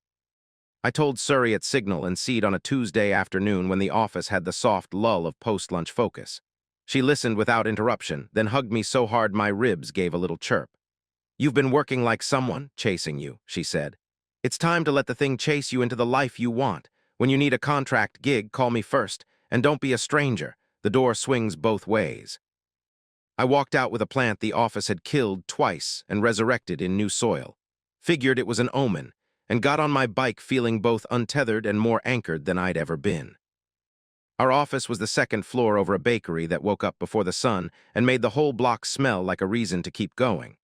I told Surrey at Signal and Seed on a Tuesday afternoon when the office had the soft lull of post-lunch focus. She listened without interruption, then hugged me so hard my ribs gave a little chirp. "You've been working like someone, chasing you," she said. "It's time to let the thing chase you into the life you want. When you need a contract gig, call me first, and don't be a stranger. The door swings both ways." I walked out with a plant the office had killed twice and resurrected in new soil. Figured it was an omen, and got on my bike feeling both untethered and more anchored than I'd ever been. Our office was the second floor over a bakery that woke up before the sun and made the whole block smell like a reason to keep going.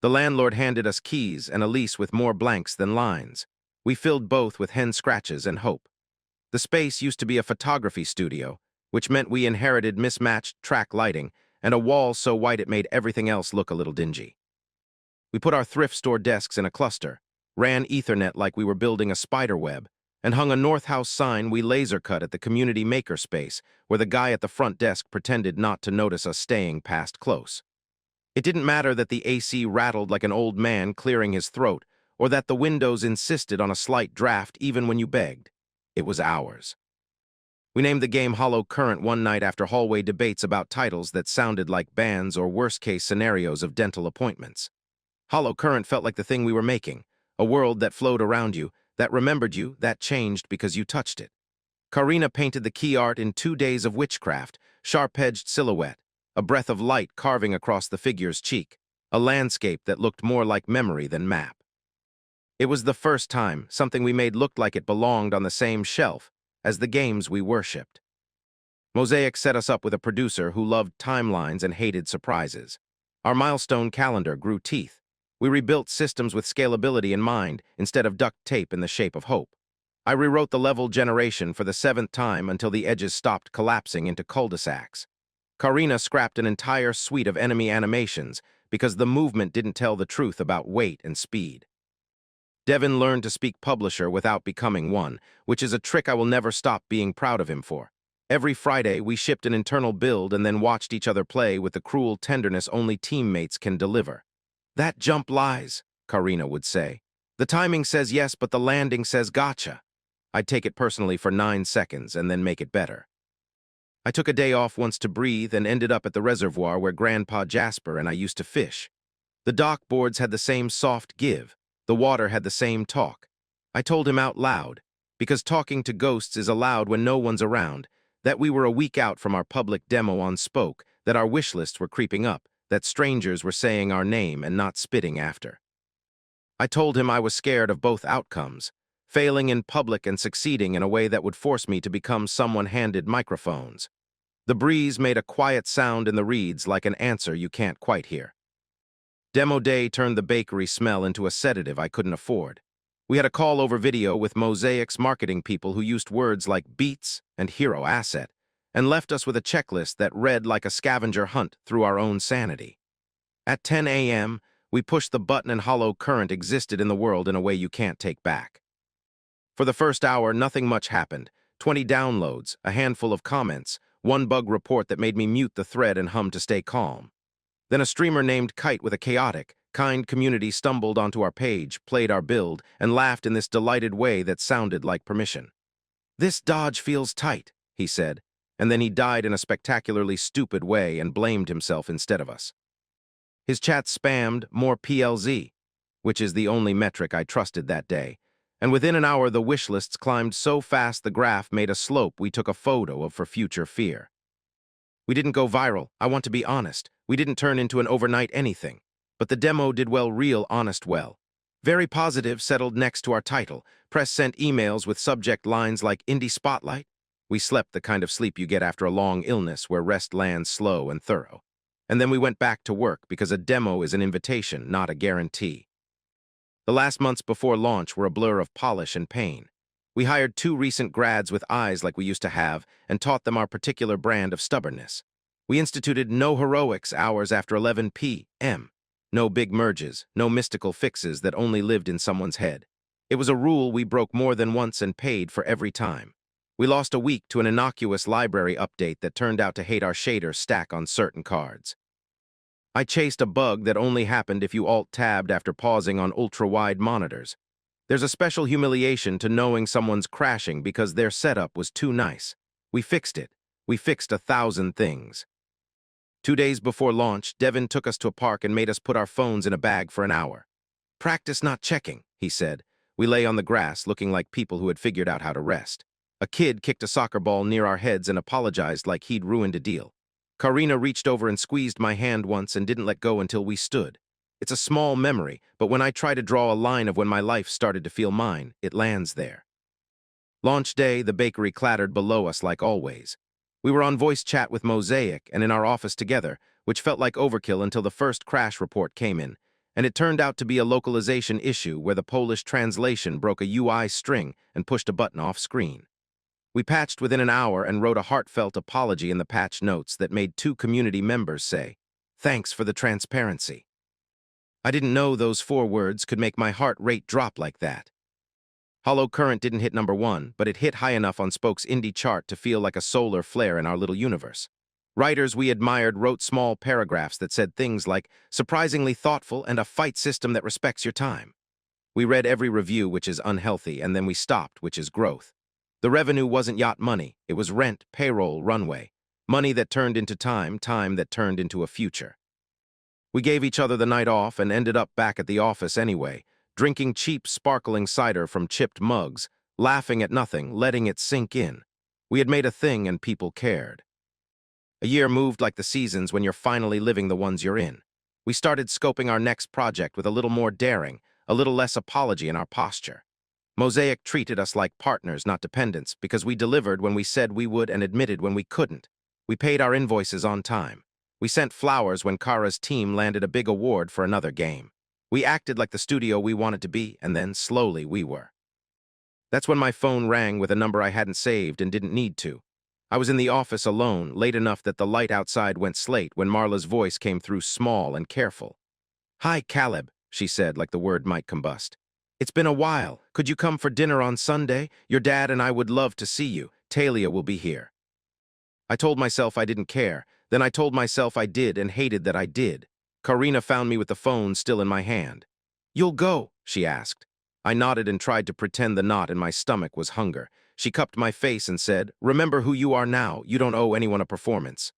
The landlord handed us keys and a lease with more blanks than lines. We filled both with hen scratches and hope. The space used to be a photography studio, which meant we inherited mismatched track lighting and a wall so white it made everything else look a little dingy. We put our thrift store desks in a cluster, ran Ethernet like we were building a spider web, and hung a Northhouse sign we laser cut at the community makerspace where the guy at the front desk pretended not to notice us staying past close. It didn't matter that the AC rattled like an old man clearing his throat or that the windows insisted on a slight draft even when you begged. It was ours. We named the game Hollow Current one night after hallway debates about titles that sounded like bands or worst-case scenarios of dental appointments. Hollow Current felt like the thing we were making, a world that flowed around you, that remembered you, that changed because you touched it. Karina painted the key art in 2 days of witchcraft, sharp-edged silhouette, a breath of light carving across the figure's cheek, a landscape that looked more like memory than map. It was the first time something we made looked like it belonged on the same shelf as the games we worshipped. Mosaic set us up with a producer who loved timelines and hated surprises. Our milestone calendar grew teeth. We rebuilt systems with scalability in mind instead of duct tape in the shape of hope. I rewrote the level generation for the 7th time until the edges stopped collapsing into cul-de-sacs. Karina scrapped an entire suite of enemy animations because the movement didn't tell the truth about weight and speed. Devin learned to speak publisher without becoming one, which is a trick I will never stop being proud of him for. Every Friday, we shipped an internal build and then watched each other play with the cruel tenderness only teammates can deliver. "That jump lies," Karina would say. "The timing says yes, but the landing says gotcha." I'd take it personally for 9 seconds and then make it better. I took a day off once to breathe and ended up at the reservoir where Grandpa Jasper and I used to fish. The dock boards had the same soft give. The water had the same talk. I told him out loud, because talking to ghosts is allowed when no one's around, that we were a week out from our public demo on Spoke, that our wish lists were creeping up, that strangers were saying our name and not spitting after. I told him I was scared of both outcomes, failing in public and succeeding in a way that would force me to become someone handed microphones. The breeze made a quiet sound in the reeds like an answer you can't quite hear. Demo day turned the bakery smell into a sedative I couldn't afford. We had a call over video with Mosaic's marketing people who used words like beats and hero asset, and left us with a checklist that read like a scavenger hunt through our own sanity. At 10 a.m., we pushed the button and hollow current existed in the world in a way you can't take back. For the first hour, nothing much happened. 20 downloads, a handful of comments, one bug report that made me mute the thread and hum to stay calm. Then a streamer named Kite with a chaotic, kind community stumbled onto our page, played our build, and laughed in this delighted way that sounded like permission. "This dodge feels tight," he said, and then he died in a spectacularly stupid way and blamed himself instead of us. His chat spammed more PLZ, which is the only metric I trusted that day, and within an hour the wish lists climbed so fast the graph made a slope we took a photo of for future fear. We didn't go viral, I want to be honest. We didn't turn into an overnight anything. But the demo did well, real honest well. Very positive settled next to our title. Press sent emails with subject lines like Indie Spotlight. We slept the kind of sleep you get after a long illness where rest lands slow and thorough. And then we went back to work because a demo is an invitation, not a guarantee. The last months before launch were a blur of polish and pain. We hired 2 recent grads with eyes like we used to have and taught them our particular brand of stubbornness. We instituted no heroics hours after 11 p.m. No big merges, no mystical fixes that only lived in someone's head. It was a rule we broke more than once and paid for every time. We lost a week to an innocuous library update that turned out to hate our shader stack on certain cards. I chased a bug that only happened if you alt-tabbed after pausing on ultra-wide monitors. There's a special humiliation to knowing someone's crashing because their setup was too nice. We fixed it. We fixed 1,000 things. 2 days before launch, Devin took us to a park and made us put our phones in a bag for an hour. "Practice not checking," he said. We lay on the grass looking like people who had figured out how to rest. A kid kicked a soccer ball near our heads and apologized like he'd ruined a deal. Karina reached over and squeezed my hand once and didn't let go until we stood. It's a small memory, but when I try to draw a line of when my life started to feel mine, it lands there. Launch day, the bakery clattered below us like always. We were on voice chat with Mosaic and in our office together, which felt like overkill until the first crash report came in, and it turned out to be a localization issue where the Polish translation broke a UI string and pushed a button off screen. We patched within an hour and wrote a heartfelt apology in the patch notes that made 2 community members say, "Thanks for the transparency." I didn't know those 4 words could make my heart rate drop like that. Hollow Current didn't hit number 1, but it hit high enough on Spoke's indie chart to feel like a solar flare in our little universe. Writers we admired wrote small paragraphs that said things like, "surprisingly thoughtful and a fight system that respects your time." We read every review, which is unhealthy, and then we stopped, which is growth. The revenue wasn't yacht money. It was rent, payroll, runway. Money that turned into time, time that turned into a future. We gave each other the night off and ended up back at the office anyway, drinking cheap, sparkling cider from chipped mugs, laughing at nothing, letting it sink in. We had made a thing and people cared. A year moved like the seasons when you're finally living the ones you're in. We started scoping our next project with a little more daring, a little less apology in our posture. Mosaic treated us like partners, not dependents, because we delivered when we said we would and admitted when we couldn't. We paid our invoices on time. We sent flowers when Kara's team landed a big award for another game. We acted like the studio we wanted to be, and then, slowly, we were. That's when my phone rang with a number I hadn't saved and didn't need to. I was in the office alone, late enough that the light outside went slate when Marla's voice came through small and careful. "Hi, Caleb," she said like the word might combust. "It's been a while. Could you come for dinner on Sunday? Your dad and I would love to see you. Talia will be here." I told myself I didn't care. Then I told myself I did and hated that I did. Karina found me with the phone still in my hand. "You'll go?" she asked. I nodded and tried to pretend the knot in my stomach was hunger. She cupped my face and said, "Remember who you are now. You don't owe anyone a performance."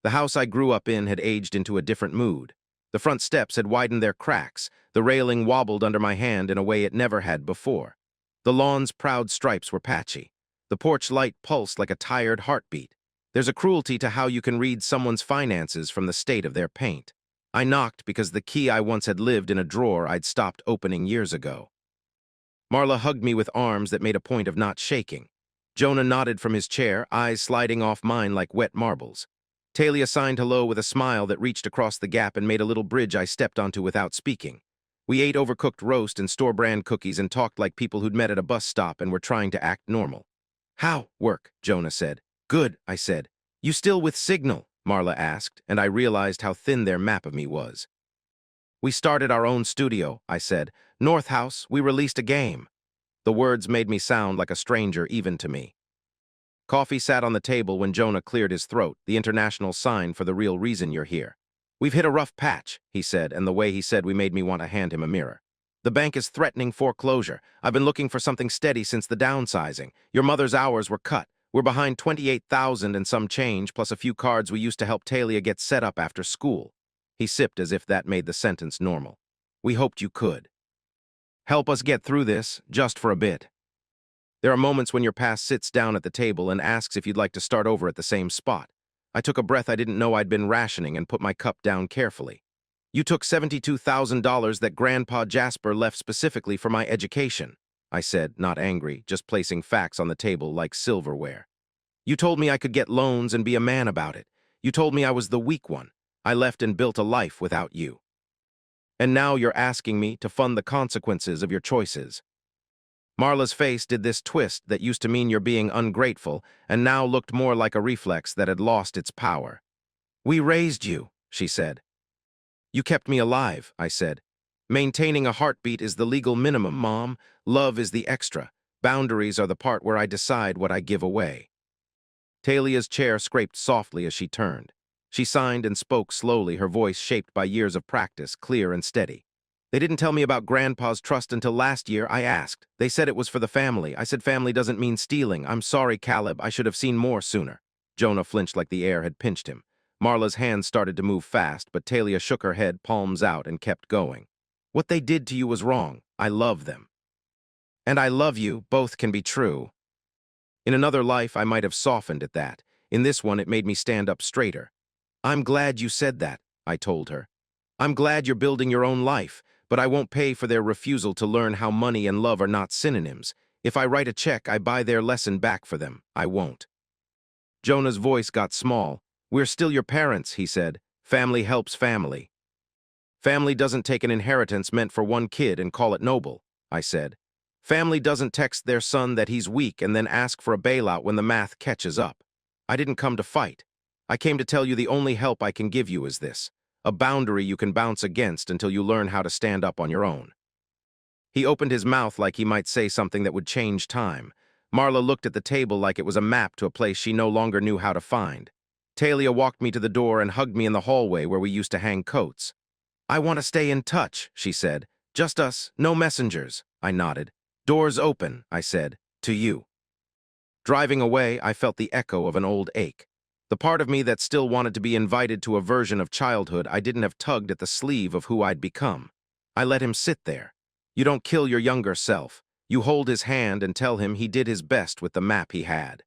The house I grew up in had aged into a different mood. The front steps had widened their cracks. The railing wobbled under my hand in a way it never had before. The lawn's proud stripes were patchy. The porch light pulsed like a tired heartbeat. There's a cruelty to how you can read someone's finances from the state of their paint. I knocked because the key I once had lived in a drawer I'd stopped opening years ago. Marla hugged me with arms that made a point of not shaking. Jonah nodded from his chair, eyes sliding off mine like wet marbles. Talia signed hello with a smile that reached across the gap and made a little bridge I stepped onto without speaking. We ate overcooked roast and store-brand cookies and talked like people who'd met at a bus stop and were trying to act normal. "How work?" Jonah said. "Good," I said. "You still with Signal?" Marla asked, and I realized how thin their map of me was. "We started our own studio," I said. "North House, we released a game." The words made me sound like a stranger even to me. Coffee sat on the table when Jonah cleared his throat, the international sign for the real reason you're here. "We've hit a rough patch," he said, and the way he said we made me want to hand him a mirror. "The bank is threatening foreclosure. I've been looking for something steady since the downsizing. Your mother's hours were cut. We're behind 28,000 and some change, plus a few cards we used to help Talia get set up after school." He sipped as if that made the sentence normal. "We hoped you could help us get through this, just for a bit." There are moments when your past sits down at the table and asks if you'd like to start over at the same spot. I took a breath I didn't know I'd been rationing and put my cup down carefully. "You took $72,000 that Grandpa Jasper left specifically for my education," I said, not angry, just placing facts on the table like silverware. "You told me I could get loans and be a man about it. You told me I was the weak one. I left and built a life without you. And now you're asking me to fund the consequences of your choices." Marla's face did this twist that used to mean you're being ungrateful and now looked more like a reflex that had lost its power. "We raised you," she said. "You kept me alive," I said. "Maintaining a heartbeat is the legal minimum, Mom. Love is the extra. Boundaries are the part where I decide what I give away." Talia's chair scraped softly as she turned. She signed and spoke slowly, her voice shaped by years of practice, clear and steady. "They didn't tell me about Grandpa's trust until last year," I asked. "They said it was for the family." I said, "Family doesn't mean stealing. I'm sorry, Caleb. I should have seen more sooner." Jonah flinched like the air had pinched him. Marla's hands started to move fast, but Talia shook her head, palms out, and kept going. "What they did to you was wrong. I love them. And I love you. Both can be true." In another life, I might have softened at that. In this one, it made me stand up straighter. "I'm glad you said that," I told her. "I'm glad you're building your own life, but I won't pay for their refusal to learn how money and love are not synonyms. If I write a check, I buy their lesson back for them. I won't." Jonah's voice got small. "We're still your parents," he said. "Family helps family." "Family doesn't take an inheritance meant for one kid and call it noble," I said. "Family doesn't text their son that he's weak and then ask for a bailout when the math catches up. I didn't come to fight. I came to tell you the only help I can give you is this. A boundary you can bounce against until you learn how to stand up on your own." He opened his mouth like he might say something that would change time. Marla looked at the table like it was a map to a place she no longer knew how to find. Talia walked me to the door and hugged me in the hallway where we used to hang coats. "I want to stay in touch," she said. "Just us, no messengers." I nodded. "Doors open," I said, "to you." Driving away, I felt the echo of an old ache. The part of me that still wanted to be invited to a version of childhood I didn't have tugged at the sleeve of who I'd become. I let him sit there. You don't kill your younger self. You hold his hand and tell him he did his best with the map he had.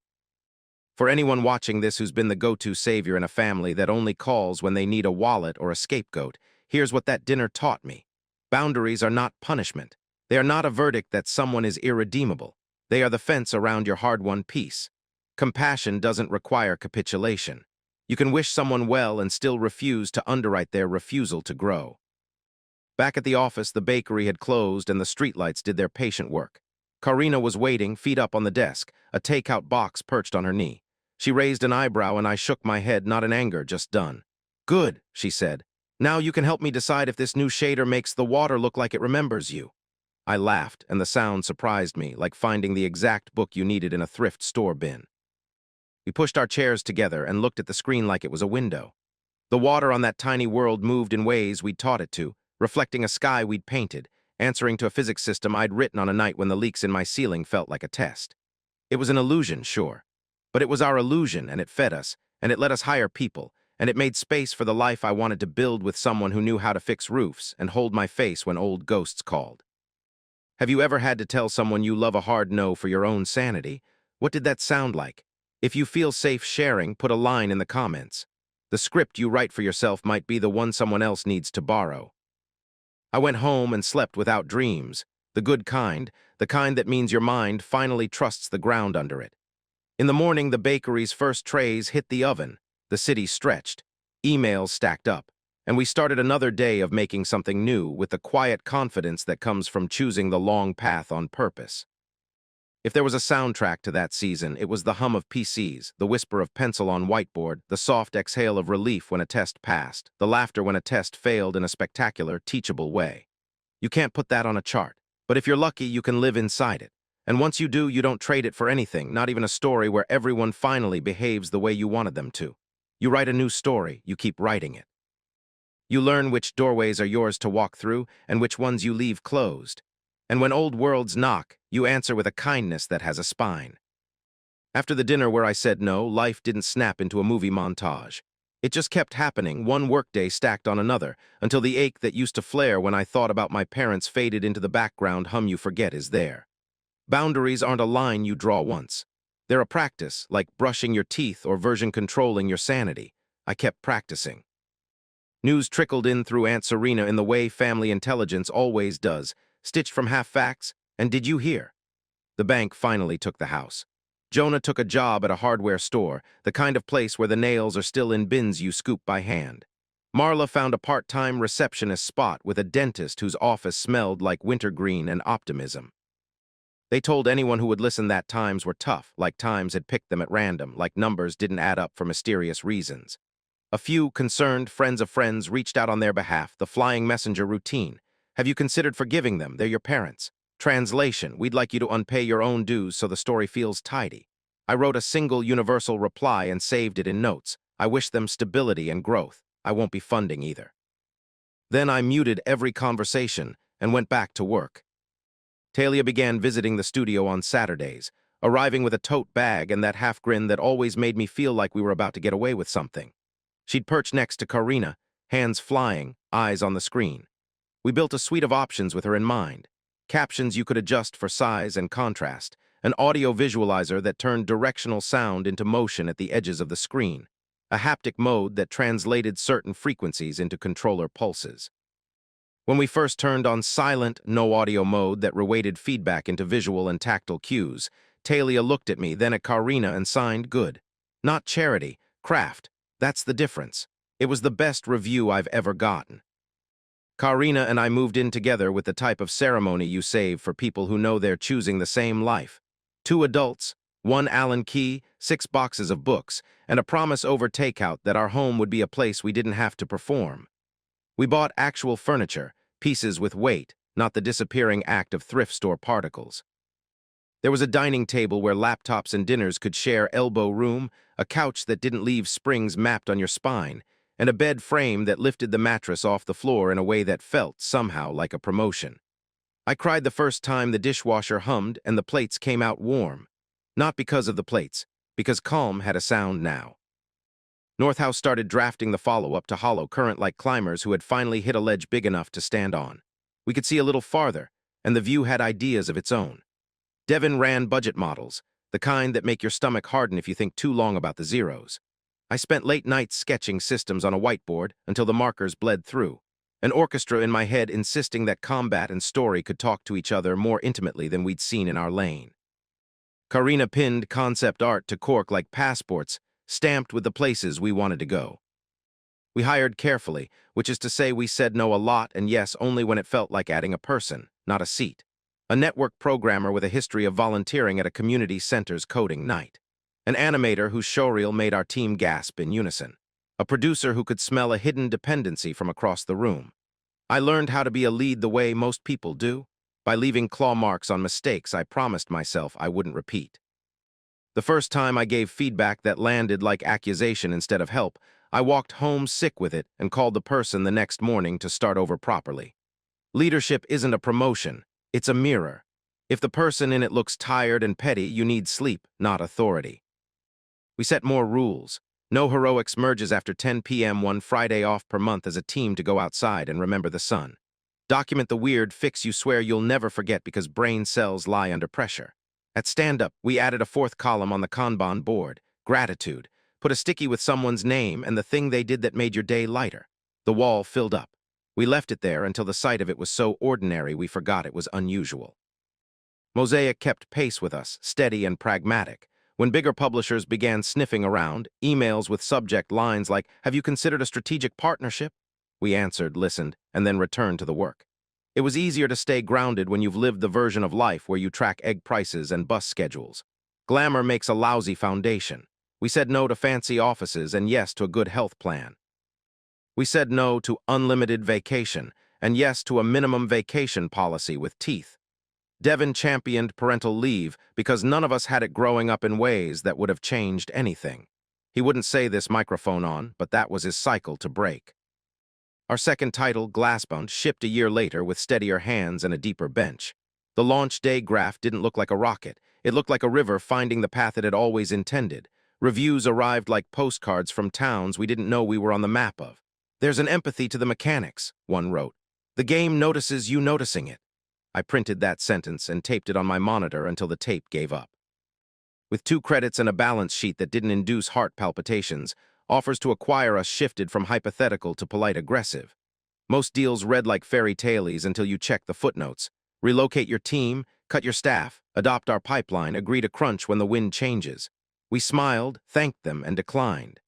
For anyone watching this who's been the go-to savior in a family that only calls when they need a wallet or a scapegoat, here's what that dinner taught me. Boundaries are not punishment. They are not a verdict that someone is irredeemable. They are the fence around your hard-won peace. Compassion doesn't require capitulation. You can wish someone well and still refuse to underwrite their refusal to grow. Back at the office, the bakery had closed and the streetlights did their patient work. Karina was waiting, feet up on the desk, a takeout box perched on her knee. She raised an eyebrow and I shook my head, not in anger, just done. "Good," she said. "Now you can help me decide if this new shader makes the water look like it remembers you." I laughed, and the sound surprised me, like finding the exact book you needed in a thrift store bin. We pushed our chairs together and looked at the screen like it was a window. The water on that tiny world moved in ways we'd taught it to, reflecting a sky we'd painted, answering to a physics system I'd written on a night when the leaks in my ceiling felt like a test. It was an illusion, sure. But it was our illusion, and it fed us, and it let us hire people, and it made space for the life I wanted to build with someone who knew how to fix roofs and hold my face when old ghosts called. Have you ever had to tell someone you love a hard no for your own sanity? What did that sound like? If you feel safe sharing, put a line in the comments. The script you write for yourself might be the one someone else needs to borrow. I went home and slept without dreams, the good kind, the kind that means your mind finally trusts the ground under it. In the morning, the bakery's first trays hit the oven, the city stretched, emails stacked up, and we started another day of making something new with the quiet confidence that comes from choosing the long path on purpose. If there was a soundtrack to that season, it was the hum of PCs, the whisper of pencil on whiteboard, the soft exhale of relief when a test passed, the laughter when a test failed in a spectacular, teachable way. You can't put that on a chart, but if you're lucky, you can live inside it. And once you do, you don't trade it for anything, not even a story where everyone finally behaves the way you wanted them to. You write a new story, you keep writing it. You learn which doorways are yours to walk through and which ones you leave closed. And when old worlds knock, you answer with a kindness that has a spine. After the dinner where I said no, life didn't snap into a movie montage. It just kept happening, one workday stacked on another, until the ache that used to flare when I thought about my parents faded into the background hum you forget is there. Boundaries aren't a line you draw once. They're a practice, like brushing your teeth or version controlling your sanity. I kept practicing. News trickled in through Aunt Serena in the way family intelligence always does, stitched from half facts, and did you hear? The bank finally took the house. Jonah took a job at a hardware store, the kind of place where the nails are still in bins you scoop by hand. Marla found a part-time receptionist spot with a dentist whose office smelled like wintergreen and optimism. They told anyone who would listen that times were tough, like times had picked them at random, like numbers didn't add up for mysterious reasons. A few concerned friends of friends reached out on their behalf, the flying messenger routine. Have you considered forgiving them? They're your parents. Translation, we'd like you to unpay your own dues so the story feels tidy. I wrote a single universal reply and saved it in notes. I wish them stability and growth. I won't be funding either. Then I muted every conversation and went back to work. Talia began visiting the studio on Saturdays, arriving with a tote bag and that half grin that always made me feel like we were about to get away with something. She'd perch next to Karina, hands flying, eyes on the screen. We built a suite of options with her in mind. Captions you could adjust for size and contrast, an audio visualizer that turned directional sound into motion at the edges of the screen, a haptic mode that translated certain frequencies into controller pulses. When we first turned on silent, no-audio mode that reweighted feedback into visual and tactile cues, Talia looked at me, then at Karina, and signed good. Not charity, craft. That's the difference. It was the best review I've ever gotten. Karina and I moved in together with the type of ceremony you save for people who know they're choosing the same life. 2 adults, 1 Allen key, 6 boxes of books, and a promise over takeout that our home would be a place we didn't have to perform. We bought actual furniture, pieces with weight, not the disappearing act of thrift store particles. There was a dining table where laptops and dinners could share elbow room, a couch that didn't leave springs mapped on your spine, and a bed frame that lifted the mattress off the floor in a way that felt, somehow, like a promotion. I cried the first time the dishwasher hummed and the plates came out warm. Not because of the plates, because calm had a sound now. Northhouse started drafting the follow-up to Hollow Current like climbers who had finally hit a ledge big enough to stand on. We could see a little farther, and the view had ideas of its own. Devin ran budget models, the kind that make your stomach harden if you think too long about the zeros. I spent late nights sketching systems on a whiteboard until the markers bled through, an orchestra in my head insisting that combat and story could talk to each other more intimately than we'd seen in our lane. Karina pinned concept art to cork like passports, stamped with the places we wanted to go. We hired carefully, which is to say we said no a lot and yes only when it felt like adding a person, not a seat. A network programmer with a history of volunteering at a community center's coding night. An animator whose showreel made our team gasp in unison. A producer who could smell a hidden dependency from across the room. I learned how to be a lead the way most people do, by leaving claw marks on mistakes I promised myself I wouldn't repeat. The first time I gave feedback that landed like accusation instead of help, I walked home sick with it and called the person the next morning to start over properly. Leadership isn't a promotion, it's a mirror. If the person in it looks tired and petty, you need sleep, not authority. We set more rules. No heroics merges after 10 p.m. one Friday off per month as a team to go outside and remember the sun. Document the weird fix you swear you'll never forget because brain cells lie under pressure. At stand-up, we added a 4th column on the Kanban board, gratitude, Put a sticky with someone's name and the thing they did that made your day lighter. The wall filled up. We left it there until the sight of it was so ordinary we forgot it was unusual. Mosaic kept pace with us, steady and pragmatic. When bigger publishers began sniffing around, emails with subject lines like, "Have you considered a strategic partnership?" We answered, listened, and then returned to the work. It was easier to stay grounded when you've lived the version of life where you track egg prices and bus schedules. Glamour makes a lousy foundation. We said no to fancy offices and yes to a good health plan. We said no to unlimited vacation and yes to a minimum vacation policy with teeth. Devin championed parental leave because none of us had it growing up in ways that would have changed anything. He wouldn't say this microphone on, but that was his cycle to break. Our second title, Glassbound, shipped a year later with steadier hands and a deeper bench. The launch day graph didn't look like a rocket. It looked like a river finding the path it had always intended. Reviews arrived like postcards from towns we didn't know we were on the map of. "There's an empathy to the mechanics," one wrote. "The game notices you noticing it." I printed that sentence and taped it on my monitor until the tape gave up. With 2 credits and a balance sheet that didn't induce heart palpitations, offers to acquire us shifted from hypothetical to polite aggressive. Most deals read like fairy tales until you check the footnotes. Relocate your team, cut your staff, adopt our pipeline, agree to crunch when the wind changes. We smiled, thanked them, and declined.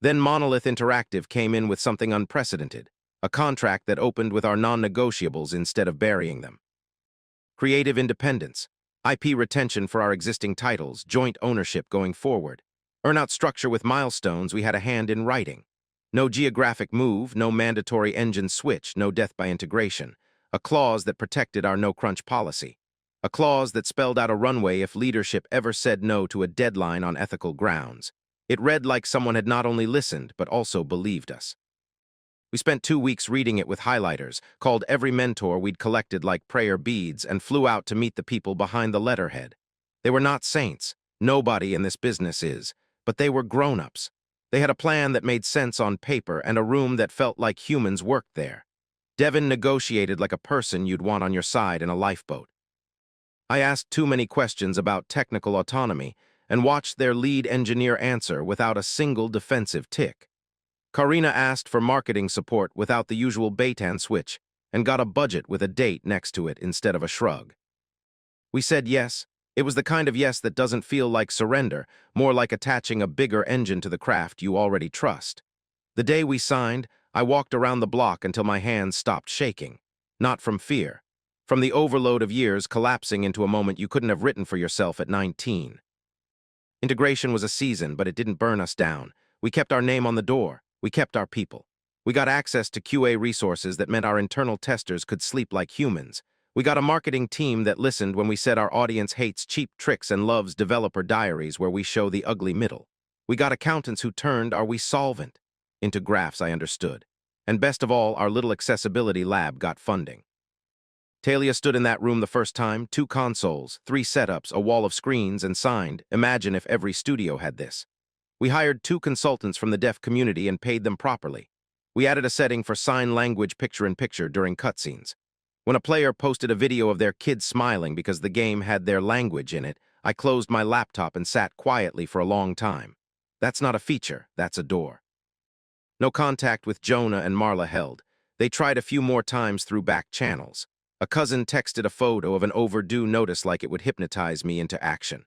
Then Monolith Interactive came in with something unprecedented, a contract that opened with our non-negotiables instead of burying them. Creative independence, IP retention for our existing titles, joint ownership going forward. Earnout structure with milestones we had a hand in writing. No geographic move, no mandatory engine switch, no death by integration. A clause that protected our no-crunch policy. A clause that spelled out a runway if leadership ever said no to a deadline on ethical grounds. It read like someone had not only listened, but also believed us. We spent 2 weeks reading it with highlighters, called every mentor we'd collected like prayer beads, and flew out to meet the people behind the letterhead. They were not saints. Nobody in this business is. But they were grown-ups. They had a plan that made sense on paper and a room that felt like humans worked there. Devin negotiated like a person you'd want on your side in a lifeboat. I asked too many questions about technical autonomy and watched their lead engineer answer without a single defensive tick. Karina asked for marketing support without the usual bait-and switch and got a budget with a date next to it instead of a shrug. We said yes. It was the kind of yes that doesn't feel like surrender, more like attaching a bigger engine to the craft you already trust. The day we signed, I walked around the block until my hands stopped shaking. Not from fear. From the overload of years collapsing into a moment you couldn't have written for yourself at 19. Integration was a season, but it didn't burn us down. We kept our name on the door. We kept our people. We got access to QA resources that meant our internal testers could sleep like humans. We got a marketing team that listened when we said our audience hates cheap tricks and loves developer diaries where we show the ugly middle. We got accountants who turned "are we solvent?" into graphs I understood. And best of all, our little accessibility lab got funding. Talia stood in that room the first time, 2 consoles, 3 setups, a wall of screens, and signed, "Imagine if every studio had this." We hired 2 consultants from the deaf community and paid them properly. We added a setting for sign language picture-in-picture during cutscenes. When a player posted a video of their kid smiling because the game had their language in it, I closed my laptop and sat quietly for a long time. That's not a feature, that's a door. No contact with Jonah and Marla held. They tried a few more times through back channels. A cousin texted a photo of an overdue notice like it would hypnotize me into action.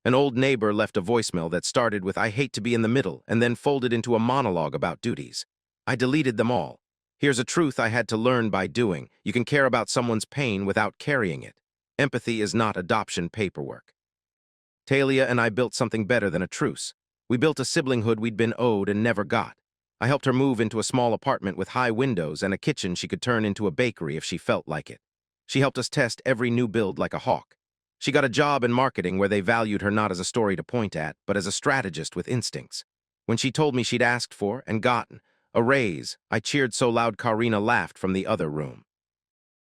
An old neighbor left a voicemail that started with "I hate to be in the middle" and then folded into a monologue about duties. I deleted them all. Here's a truth I had to learn by doing. You can care about someone's pain without carrying it. Empathy is not adoption paperwork. Talia and I built something better than a truce. We built a siblinghood we'd been owed and never got. I helped her move into a small apartment with high windows and a kitchen she could turn into a bakery if she felt like it. She helped us test every new build like a hawk. She got a job in marketing where they valued her not as a story to point at, but as a strategist with instincts. When she told me she'd asked for and gotten a raise, I cheered so loud Karina laughed from the other room.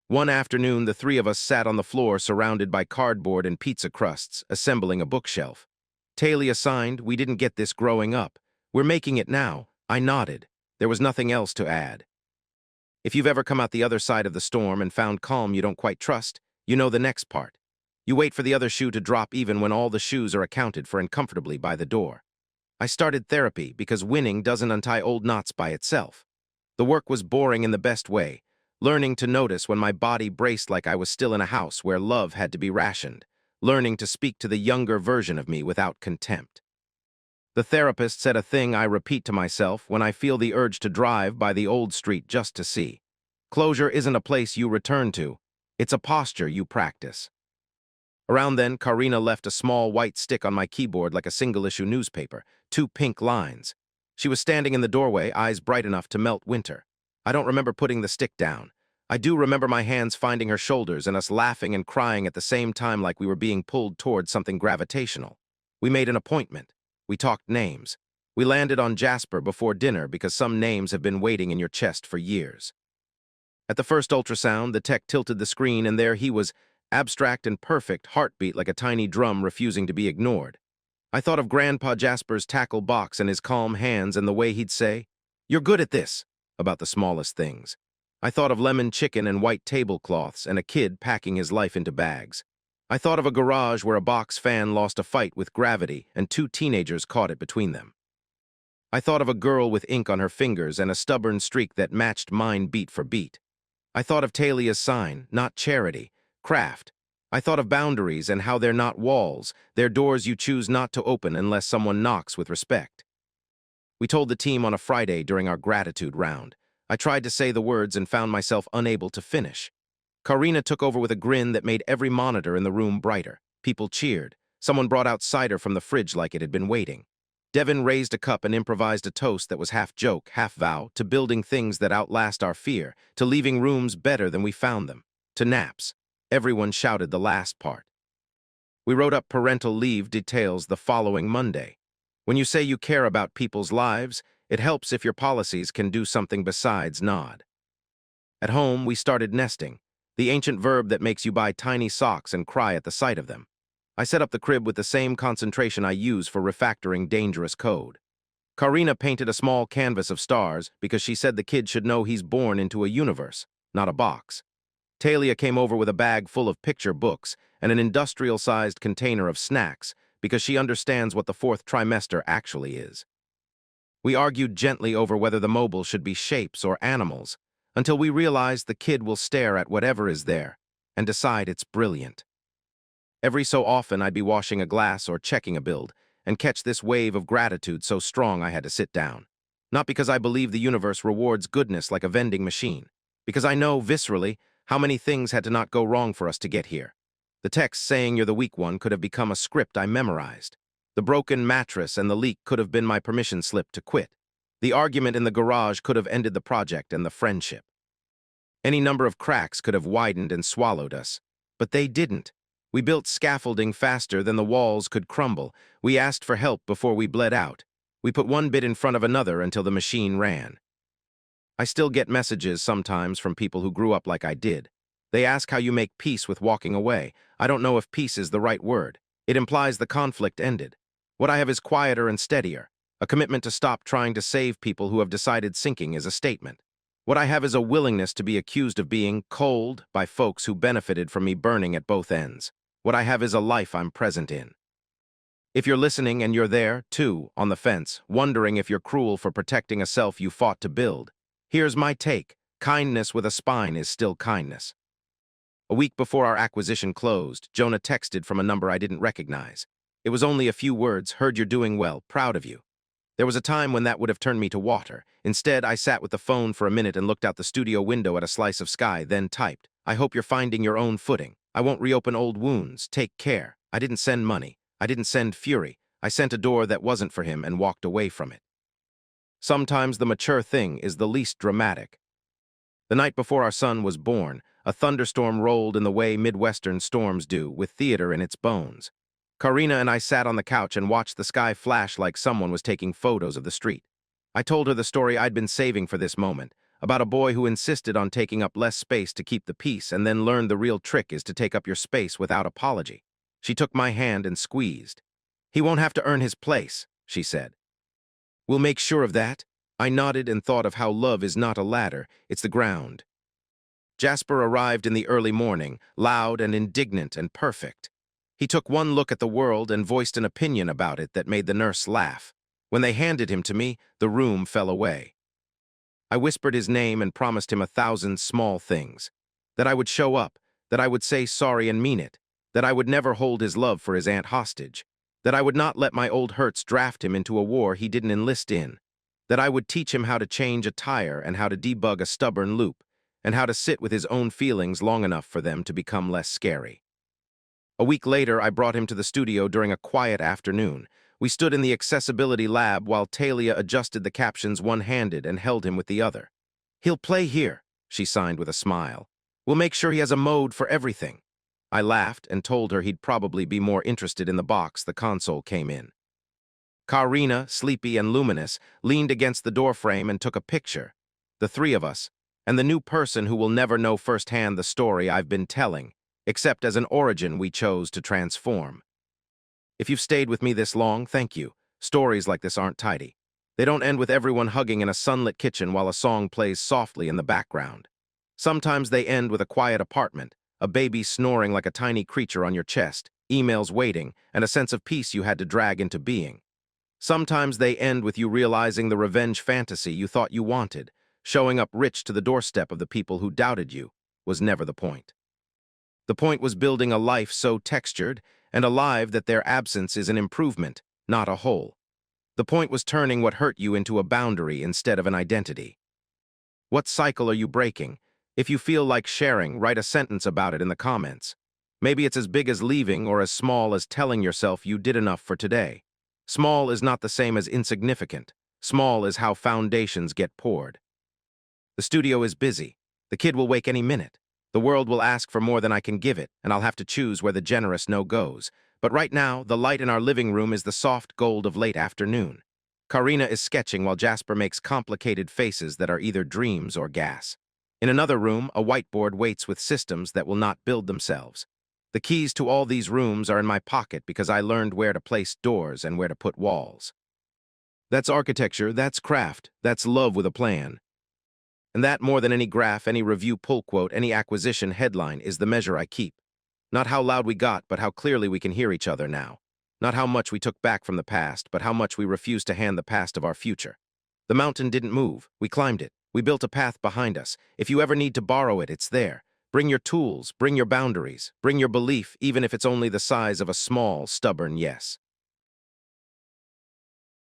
One afternoon, the 3 of us sat on the floor surrounded by cardboard and pizza crusts, assembling a bookshelf. Talia signed, "We didn't get this growing up. We're making it now." I nodded. There was nothing else to add. If you've ever come out the other side of the storm and found calm you don't quite trust, you know the next part. You wait for the other shoe to drop even when all the shoes are accounted for and comfortably by the door. I started therapy because winning doesn't untie old knots by itself. The work was boring in the best way, learning to notice when my body braced like I was still in a house where love had to be rationed, learning to speak to the younger version of me without contempt. The therapist said a thing I repeat to myself when I feel the urge to drive by the old street just to see. Closure isn't a place you return to, it's a posture you practice. Around then, Karina left a small white stick on my keyboard like a single-issue newspaper, 2 pink lines. She was standing in the doorway, eyes bright enough to melt winter. I don't remember putting the stick down. I do remember my hands finding her shoulders and us laughing and crying at the same time like we were being pulled towards something gravitational. We made an appointment. We talked names. We landed on Jasper before dinner because some names have been waiting in your chest for years. At the first ultrasound, the tech tilted the screen and there he was, abstract and perfect, heartbeat like a tiny drum refusing to be ignored. I thought of Grandpa Jasper's tackle box and his calm hands and the way he'd say, "You're good at this," about the smallest things. I thought of lemon chicken and white tablecloths and a kid packing his life into bags. I thought of a garage where a box fan lost a fight with gravity and 2 teenagers caught it between them. I thought of a girl with ink on her fingers and a stubborn streak that matched mine beat for beat. I thought of Talia's sign, not charity, craft. I thought of boundaries and how they're not walls, they're doors you choose not to open unless someone knocks with respect. We told the team on a Friday during our gratitude round. I tried to say the words and found myself unable to finish. Karina took over with a grin that made every monitor in the room brighter. People cheered. Someone brought out cider from the fridge like it had been waiting. Devin raised a cup and improvised a toast that was half joke, half vow, to building things that outlast our fear, to leaving rooms better than we found them, to naps. Everyone shouted the last part. We wrote up parental leave details the following Monday. When you say you care about people's lives, it helps if your policies can do something besides nod. At home, we started nesting, the ancient verb that makes you buy tiny socks and cry at the sight of them. I set up the crib with the same concentration I use for refactoring dangerous code. Karina painted a small canvas of stars because she said the kid should know he's born into a universe, not a box. Talia came over with a bag full of picture books and an industrial-sized container of snacks because she understands what the 4th trimester actually is. We argued gently over whether the mobile should be shapes or animals, until we realized the kid will stare at whatever is there and decide it's brilliant. Every so often I'd be washing a glass or checking a build and catch this wave of gratitude so strong I had to sit down. Not because I believe the universe rewards goodness like a vending machine, because I know, viscerally, how many things had to not go wrong for us to get here. The text saying you're the weak one could have become a script I memorized. The broken mattress and the leak could have been my permission slip to quit. The argument in the garage could have ended the project and the friendship. Any number of cracks could have widened and swallowed us, but they didn't. We built scaffolding faster than the walls could crumble. We asked for help before we bled out. We put one bit in front of another until the machine ran. I still get messages sometimes from people who grew up like I did. They ask how you make peace with walking away. I don't know if peace is the right word. It implies the conflict ended. What I have is quieter and steadier, a commitment to stop trying to save people who have decided sinking is a statement. What I have is a willingness to be accused of being cold by folks who benefited from me burning at both ends. What I have is a life I'm present in. If you're listening and you're there, too, on the fence, wondering if you're cruel for protecting a self you fought to build, here's my take. Kindness with a spine is still kindness. A week before our acquisition closed, Jonah texted from a number I didn't recognize. It was only a few words, "Heard you're doing well, proud of you." There was a time when that would have turned me to water. Instead, I sat with the phone for a minute and looked out the studio window at a slice of sky, then typed, "I hope you're finding your own footing. I won't reopen old wounds. Take care." I didn't send money. I didn't send fury. I sent a door that wasn't for him and walked away from it. Sometimes the mature thing is the least dramatic. The night before our son was born, a thunderstorm rolled in the way Midwestern storms do, with theater in its bones. Karina and I sat on the couch and watched the sky flash like someone was taking photos of the street. I told her the story I'd been saving for this moment, about a boy who insisted on taking up less space to keep the peace and then learned the real trick is to take up your space without apology. She took my hand and squeezed. "He won't have to earn his place," she said. "We'll make sure of that." I nodded and thought of how love is not a ladder, it's the ground. Jasper arrived in the early morning, loud and indignant and perfect. He took one look at the world and voiced an opinion about it that made the nurse laugh. When they handed him to me, the room fell away. I whispered his name and promised him 1,000 small things. That I would show up, that I would say sorry and mean it, that I would never hold his love for his aunt hostage, that I would not let my old hurts draft him into a war he didn't enlist in, that I would teach him how to change a tire and how to debug a stubborn loop, and how to sit with his own feelings long enough for them to become less scary. A week later, I brought him to the studio during a quiet afternoon. We stood in the accessibility lab while Talia adjusted the captions one-handed and held him with the other. "He'll play here," she signed with a smile. "We'll make sure he has a mode for everything." I laughed and told her he'd probably be more interested in the box the console came in. Karina, sleepy and luminous, leaned against the doorframe and took a picture. The three of us, and the new person who will never know firsthand the story I've been telling, except as an origin we chose to transform. If you've stayed with me this long, thank you. Stories like this aren't tidy. They don't end with everyone hugging in a sunlit kitchen while a song plays softly in the background. Sometimes they end with a quiet apartment, a baby snoring like a tiny creature on your chest, emails waiting, and a sense of peace you had to drag into being. Sometimes they end with you realizing the revenge fantasy you thought you wanted, showing up rich to the doorstep of the people who doubted you, was never the point. The point was building a life so textured and alive that their absence is an improvement, not a hole. The point was turning what hurt you into a boundary instead of an identity. What cycle are you breaking? If you feel like sharing, write a sentence about it in the comments. Maybe it's as big as leaving or as small as telling yourself you did enough for today. Small is not the same as insignificant. Small is how foundations get poured. The studio is busy. The kid will wake any minute. The world will ask for more than I can give it, and I'll have to choose where the generous no goes. But right now, the light in our living room is the soft gold of late afternoon. Karina is sketching while Jasper makes complicated faces that are either dreams or gas. In another room, a whiteboard waits with systems that will not build themselves. The keys to all these rooms are in my pocket because I learned where to place doors and where to put walls. That's architecture, that's craft, that's love with a plan. And that, more than any graph, any review pull quote, any acquisition headline, is the measure I keep. Not how loud we got, but how clearly we can hear each other now. Not how much we took back from the past, but how much we refuse to hand the past of our future. The mountain didn't move. We climbed it. We built a path behind us. If you ever need to borrow it, it's there. Bring your tools, bring your boundaries, bring your belief, even if it's only the size of a small, stubborn yes.